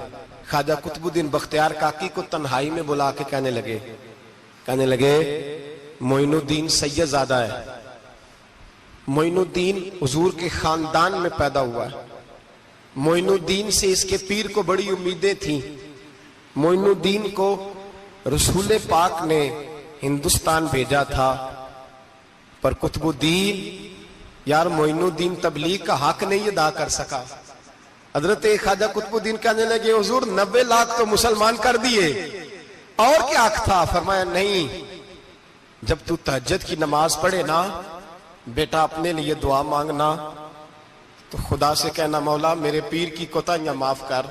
خواجہ قطب الدین بختیار کاکی کو تنہائی میں بلا کے کہنے لگے معین الدین سید زادہ ہے، معین الدین حضور کے خاندان میں پیدا ہوا ہے، معین الدین سے اس کے پیر کو بڑی امیدیں تھیں، معین الدین کو رسول پاک نے ہندوستان بھیجا تھا، پر قطب الدین یار معین الدین تبلیغ کا حق نہیں ادا کر سکا۔ حضرت خواجہ قطب الدین کہنے لگے حضور 90 لاکھ تو مسلمان کر دیے، اور کیا حق تھا؟ فرمایا نہیں، جب تو تہجد کی نماز پڑھے نا بیٹا اپنے لیے دعا مانگنا تو خدا سے کہنا مولا میرے پیر کی کوتاہیاں معاف کر،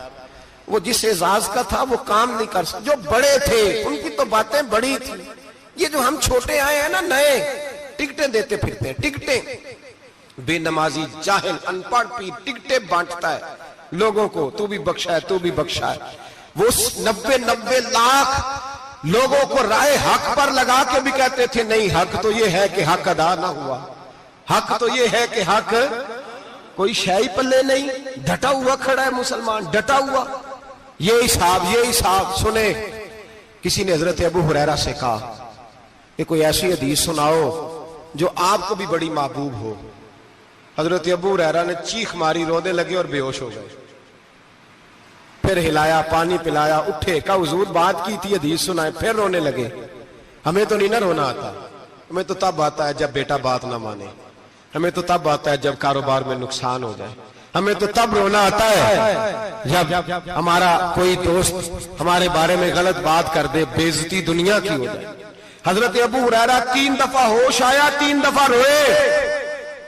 وہ جس اعزاز کا تھا وہ کام نہیں کر سکتا، جو بڑے تھے ان کی تو باتیں بڑی تھی، یہ جو ہم چھوٹے آئے ہیں نا نئے ٹکٹیں دیتے پھرتے ہیں، ٹکٹیں، بے نمازی جاہل ان پڑھ پیر ٹکٹیں بانٹتا ہے لوگوں کو، تو بھی بخشا ہے تو بھی بخشا ہے، وہ 90 لاکھ لوگوں کو رائے حق پر لگا کے بھی کہتے تھے نہیں حق تو یہ ہے کہ حق ادا نہ ہوا، حق تو یہ ہے کہ حق، کوئی شے پلے نہیں، ڈٹا ہوا کھڑا ہے مسلمان، ڈٹا ہوا، یہ حساب سنے۔ کسی نے حضرت ابو ہریرہ سے کہا کہ کوئی ایسی حدیث سناؤ جو آپ کو بھی بڑی محبوب ہو۔ حضرت ابو ہریرہ نے چیخ ماری، رونے لگے اور بے ہوش ہو گئے، پھر ہلایا پانی پلایا، اٹھے، کہا حضور بات کی تھی حدیث سنائے، پھر رونے لگے۔ ہمیں تو نہیں نہ رونا آتا، ہمیں تو تب آتا ہے جب بیٹا بات نہ مانے، ہمیں تو تب آتا ہے جب کاروبار میں نقصان ہو جائے، ہمیں تو تب رونا آتا ہے جب ہمارا کوئی دوست ہمارے بارے میں غلط بات کر دے، بے عزتی دنیا کی ہو جائے۔ حضرت ابو ہریرہ 3 دفعہ ہوش آیا، 3 دفعہ روئے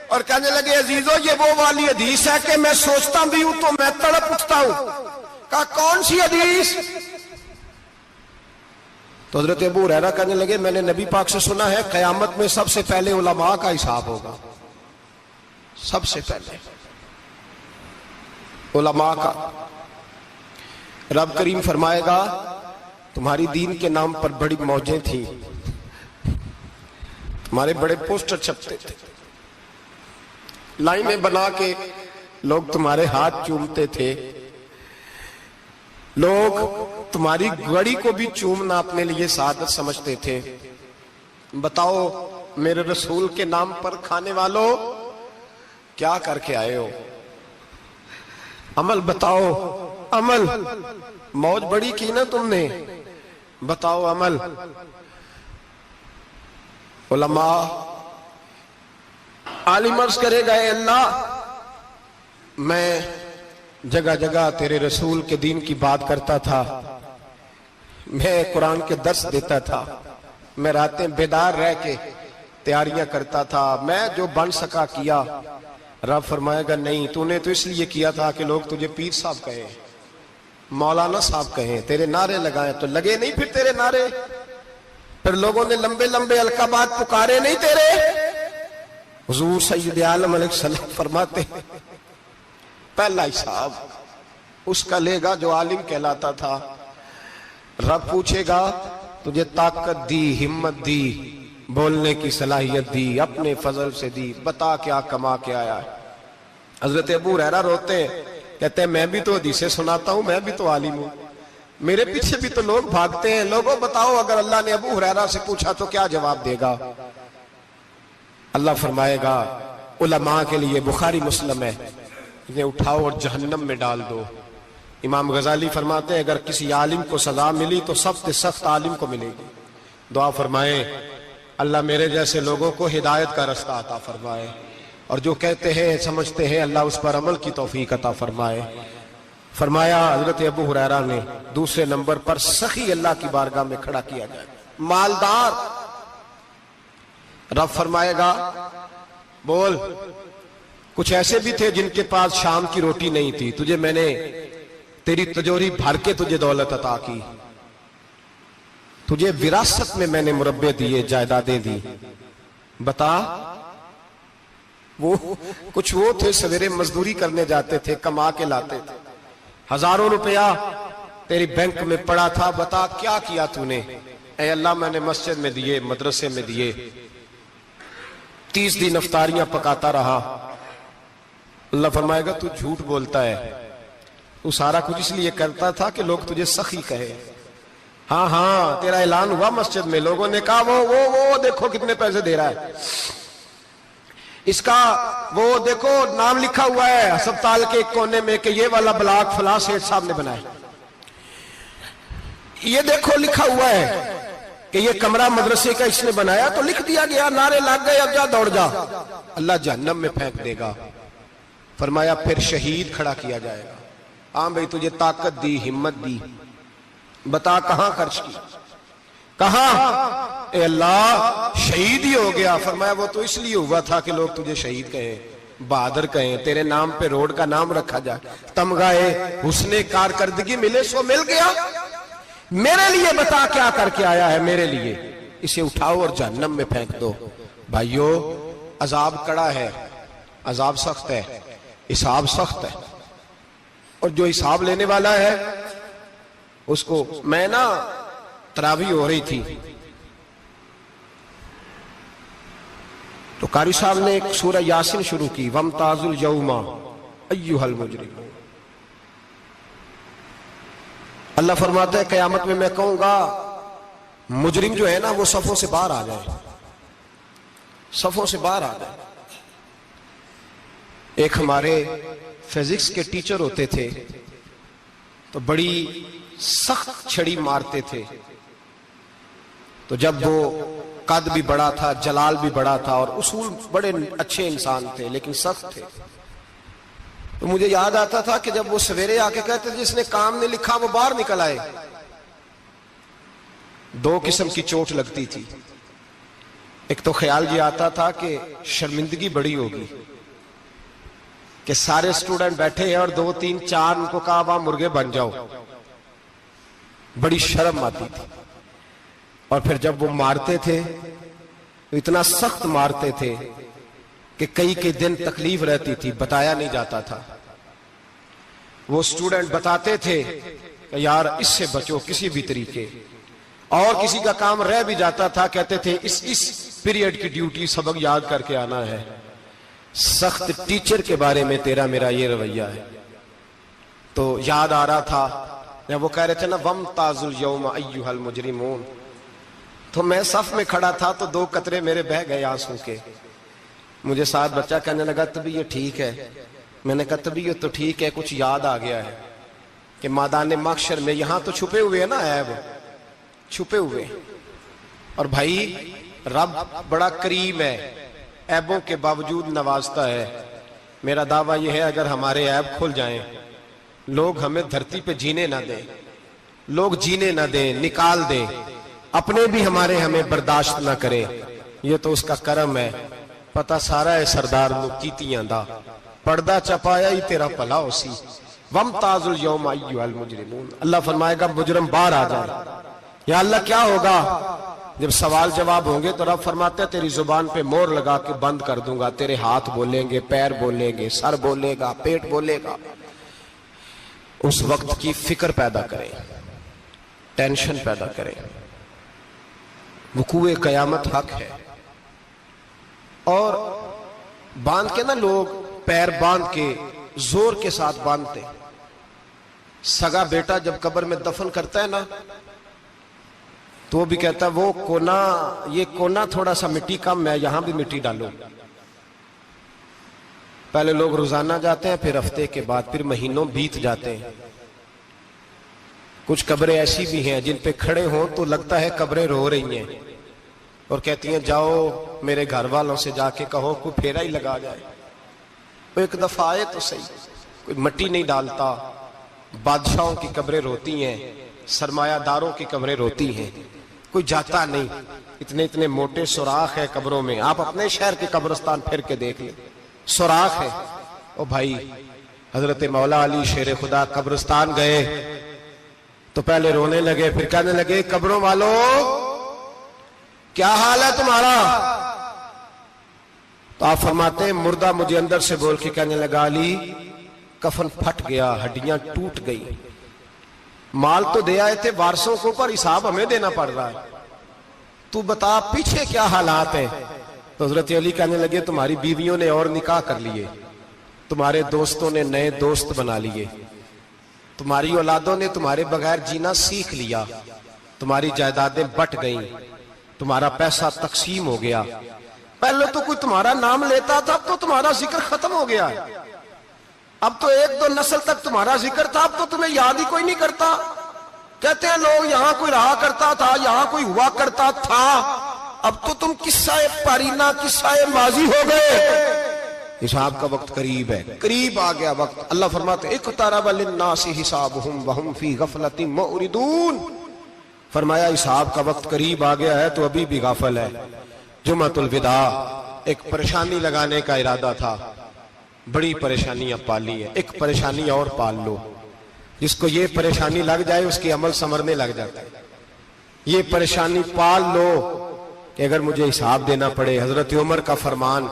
اور کہنے لگے عزیزو یہ وہ والی حدیث ہے کہ میں سوچتا بھی ہوں تو میں تڑپ اٹھتا ہوں۔ کہا کون سی حدیث؟ تو حضرت ابو ہریرہ کہنے لگے میں نے نبی پاک سے سنا ہے قیامت میں سب سے پہلے علماء کا حساب ہوگا، سب سے پہلے۔ علماء کا. رب کریم فرمائے گا تمہاری دین کے نام پر بڑی موجیں تھیں، تمہارے بڑے پوسٹر چھپتے تھے، لائنیں بنا کے لوگ تمہارے ہاتھ چومتے تھے، لوگ تمہاری گڑی کو بھی چومنا اپنے لیے سعادت سمجھتے تھے. بتاؤ میرے رسول کے نام پر کھانے والوں کیا کر کے آئے ہو؟ عمل بتاؤ، عمل. موج بڑی کی نا تم نے، بتاؤ عمل. علماء عالم عرض کرے گا اے اللہ میں جگہ جگہ تیرے رسول کے دین کی بات کرتا تھا، میں قرآن کے درس دیتا تھا، میں راتیں بیدار رہ کے تیاریاں کرتا تھا، میں جو بن سکا کیا. رب فرمائے گا نہیں، تو نے تو اس لیے کیا تھا کہ لوگ تجھے پیر صاحب کہیں، مولانا صاحب کہیں، تیرے نعرے لگائیں، تو لگے نہیں پھر تیرے نعرے؟ پھر لوگوں نے لمبے لمبے القابات پکارے نہیں تیرے؟ حضور سید عالم علیہ السلام فرماتے پہلا حساب اس کا لے گا جو عالم کہلاتا تھا. رب پوچھے گا تجھے طاقت دی، ہمت دی، بولنے کی صلاحیت دی، اپنے فضل سے دی، بتا کیا کما کے آیا ہے. حضرت ابو ہریرہ روتے ہیں، کہتے ہیں میں بھی تو حدیثیں سناتا ہوں، میں بھی تو عالم ہوں، میرے پیچھے بھی تو لوگ بھاگتے ہیں. لوگوں بتاؤ اگر اللہ نے ابو ہریرہ سے پوچھا تو کیا جواب دے گا؟ اللہ فرمائے گا علماء کے لیے بخاری مسلم ہے، انہیں اٹھاؤ اور جہنم میں ڈال دو. امام غزالی فرماتے ہیں اگر کسی عالم کو سزا ملی تو سب سے سخت عالم کو ملے گی. دعا فرمائیں اللہ میرے جیسے لوگوں کو ہدایت کا رستہ عطا فرمائے، اور جو کہتے ہیں سمجھتے ہیں اللہ اس پر عمل کی توفیق عطا فرمائے. فرمایا حضرت ابو ہریرہ نے دوسرے نمبر پر سخی اللہ کی بارگاہ میں کھڑا کیا جائے، مالدار. رب فرمائے گا بول کچھ ایسے بھی تھے جن کے پاس شام کی روٹی نہیں تھی، تجھے میں نے تیری تجوری بھر کے تجھے دولت عطا کی، تجھے وراثت میں نے مربے دیے، جائیدادیں دی. بتا وہ کچھ وہ تھے سویرے مزدوری کرنے جاتے تھے، کما کے لاتے تھے، ہزاروں روپیہ تیری بینک میں پڑا تھا، بتا کیا کیا تو نے؟ اے اللہ میں نے مسجد میں دیے، مدرسے میں دیے، 30 دن افطاریاں پکاتا رہا. اللہ فرمائے گا تو جھوٹ بولتا ہے، تو سارا کچھ اس لیے کرتا تھا کہ لوگ تجھے سخی کہے. ہاں ہاں تیرا اعلان ہوا مسجد میں، لوگوں نے کہا وہ دیکھو کتنے پیسے دے رہا ہے، اس کا وہ دیکھو نام لکھا ہوا ہے ہسپتال کے ایک کونے میں کہ یہ والا بلاک فلاں سیٹھ صاحب نے بنایا، یہ دیکھو لکھا ہوا ہے کہ یہ کمرہ مدرسے کا اس نے بنایا، تو لکھ دیا گیا، نعرے لگ گئے، اب جا دوڑ جا. اللہ جہنم میں پھینک دے گا. فرمایا پھر شہید کھڑا کیا جائے گا. ہاں بھئی تجھے طاقت دی، ہمت دی، بتا کہاں خرچ کی، کہاں؟ اے اللہ شہید ہی ہو گیا. فرمایا وہ تو اس لیے ہوا تھا کہ لوگ تجھے شہید کہیں، بہادر کہیں، تیرے نام پہ روڈ کا نام رکھا جائے، تمغائے حسن کارکردگی ملے سو مل گیا. میرے لیے بتا کیا کر کے آیا ہے میرے لیے؟ اسے اٹھاؤ اور جہنم میں پھینک دو. بھائیو عذاب کڑا ہے، عذاب سخت ہے، حساب سخت ہے، اور جو حساب لینے والا ہے اس کو میں نا تراویح ہو رہی تھی تو قاری صاحب نے ایک سورہ یاسین شروع کی، وَامْتَازُوا الْيَوْمَ أَيُّهَا الْمُجْرِمُونَ. اللہ فرماتا ہے قیامت میں کہوں گا مجرم جو ہے نا وہ صفوں سے باہر آ جائے، صفوں سے باہر آ جائے. ایک ہمارے فزکس کے ٹیچر ہوتے تھے تو بڑی سخت چھڑی مارتے تھے، تو جب وہ قد بھی بڑا تھا، جلال بھی بڑا تھا، اور اصول بڑے اچھے انسان تھے لیکن سخت تھے، تو مجھے یاد آتا تھا کہ جب وہ سویرے آ کے کہتے جس نے کام نے لکھا وہ باہر نکل آئے. 2 قسم کی چوٹ لگتی تھی. ایک تو خیال یہ آتا تھا کہ شرمندگی بڑی ہوگی کہ سارے اسٹوڈنٹ بیٹھے ہیں اور 2 3 4 ان کو کہا وہاں مرغے بن جاؤ، بڑی شرم آتی تھی. اور پھر جب وہ مارتے تھے تو اتنا سخت مارتے تھے کہ کئی دن تکلیف رہتی تھی، بتایا نہیں جاتا تھا. وہ اسٹوڈنٹ بتاتے تھے کہ یار اس سے بچو کسی بھی طریقے، اور کسی کا کام رہ بھی جاتا تھا کہتے تھے اس پیریڈ کی ڈیوٹی سبق یاد کر کے آنا ہے۔ سخت ٹیچر کے بارے میں تیرا میرا یہ رویہ ہے۔ تو یاد آ رہا تھا جب وہ کہہ رہے تھے نا وَامْتَازُوا الْيَوْمَ أَيُّهَا الْمُجْرِمُونَ، تو میں صف میں کھڑا تھا تو 2 قطرے میرے بہہ گئے آنسوں کے۔ مجھے ساتھ بچہ کہنے لگا تبھی یہ ٹھیک ہے، میں نے کہا تبھی یہ تو ٹھیک ہے، کچھ یاد آ گیا ہے کہ میدان محشر میں یہاں تو چھپے ہوئے ہیں نا عیب، چھپے ہوئے، اور بھائی رب بڑا کریم ہے، عیبوں کے باوجود نوازتا ہے۔ میرا دعویٰ یہ ہے اگر ہمارے عیب کھل جائیں، لوگ ہمیں دھرتی پہ جینے نہ دیں، لوگ جینے نہ دیں، نکال دیں، اپنے بھی ہمیں برداشت نہ کریں، یہ تو اس کا کرم ہے۔ پتہ سارا ہے سردار نو کیتیاں دا، پردہ چپایا ہی تیرا پلا ہو سی۔ وَامْتَازُوا الْيَوْمَ أَيُّهَا الْمُجْرِمُونَ، اللہ فرمائے گا مجرم باہر آ جائے۔ یا اللہ کیا ہوگا؟ جب سوال جواب ہوں گے تو رب فرماتے ہیں تیری زبان پہ مور لگا کے بند کر دوں گا، تیرے ہاتھ بولیں گے، پیر بولیں گے، سر بولے گا، پیٹ بولے گا۔ اس وقت کی فکر پیدا کریں، ٹینشن پیدا کریں۔ وقوع قیامت حق ہے، اور باندھ کے نا لوگ پیر باندھ کے زور کے ساتھ باندھتے۔ سگا بیٹا جب قبر میں دفن کرتا ہے نا تو وہ بھی کہتا ہے وہ کونا، یہ کونا تھوڑا سا مٹی کم ہے، یہاں بھی مٹی ڈالو۔ پہلے لوگ روزانہ جاتے ہیں، پھر ہفتے کے بعد، پھر مہینوں بیت جاتے ہیں۔ کچھ قبریں ایسی بھی ہیں جن پہ کھڑے ہوں تو لگتا ہے قبریں رو رہی ہیں اور کہتی ہیں جاؤ میرے گھر والوں سے جا کے کہو کوئی پھیرا ہی لگا جائے، وہ ایک دفعہ آئے تو صحیح۔ کوئی مٹی نہیں ڈالتا۔ بادشاہوں کی قبریں روتی ہیں، سرمایہ داروں کی قبریں روتی ہیں، کوئی جاتا نہیں۔ اتنے اتنے موٹے سوراخ ہے قبروں میں، آپ اپنے شہر کے قبرستان پھر کے دیکھ لیں، سوراخ ہے۔ او بھائی، حضرت مولا علی شیر خدا قبرستان گئے تو پہلے رونے لگے، پھر کہنے لگے قبروں والوں کیا حال ہے تمہارا؟ تو آپ فرماتے ہیں مردہ مجھے اندر سے بول کے کہنے لگا علی کفن پھٹ گیا، ہڈیاں ٹوٹ گئی، مال تو دے آئے تھے وارثوں کو پر حساب ہمیں دینا پڑ رہا ہے، تو بتا پیچھے کیا حالات ہیں؟ تو حضرت علی کہنے لگے تمہاری بیویوں نے اور نکاح کر لیے، تمہارے دوستوں نے نئے دوست بنا لیے، تمہاری اولادوں نے تمہارے بغیر جینا سیکھ لیا، تمہاری جائیدادیں بٹ گئیں، تمہارا پیسہ تقسیم ہو گیا۔ پہلے تو کوئی تمہارا نام لیتا تھا، اب تو تمہارا ذکر ختم ہو گیا ہے، اب تو 1-2 نسل تک تمہارا ذکر تھا، اب تو تمہیں یاد ہی کوئی نہیں کرتا۔ کہتے ہیں لوگ یہاں کوئی رہا کرتا تھا، یہاں کوئی ہوا کرتا تھا، اب تو تم قصہ پارینہ، قصہ ماضی ہو گئے۔ حساب کا وقت قریب ہے، قریب آ گیا وقت۔ اللہ فرماتے ہیں اقترب للناس حسابهم وهم فی غفلۃ معرضون، فرمایا حساب کا وقت قریب آ گیا ہے تو ابھی بھی غافل ہے۔ جمعۃ الوداع ایک پریشانی لگانے کا ارادہ تھا، بڑی پریشانیاں پالی ہیں، ایک پریشانی اور پال لو، جس کو یہ پریشانی لگ جائے اس کی عمل سمرنے لگ جاتا ہے۔ یہ پریشانی پال لو کہ اگر مجھے حساب دینا پڑے۔ حضرت عمر کا فرمان،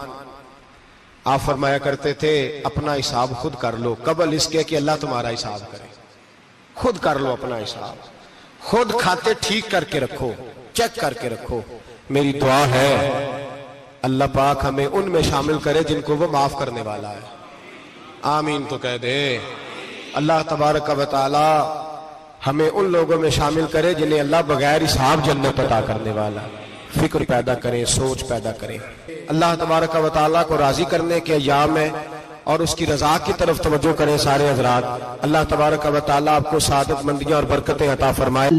آپ فرمایا کرتے تھے اپنا حساب خود کر لو قبل اس کے کہ اللہ تمہارا حساب کرے۔ خود کر لو اپنا حساب، خود کھاتے ٹھیک کر کے رکھو، چیک کر کے رکھو۔ میری دعا ہے اللہ پاک ہمیں ان میں شامل کرے جن کو وہ معاف کرنے والا ہے، آمین تو کہہ دے۔ اللہ تبارک و تعالی ہمیں ان لوگوں میں شامل کرے جنہیں اللہ بغیر حساب جنت عطا کرنے والا ہے۔ فکر پیدا کریں، سوچ پیدا کریں۔ اللہ تبارک و تعالیٰ کو راضی کرنے کے ایام ہے اور اس کی رضا کی طرف توجہ کریں سارے حضرات۔ اللہ تبارک و تعالیٰ آپ کو سعادت مندیاں اور برکتیں عطا فرمائے۔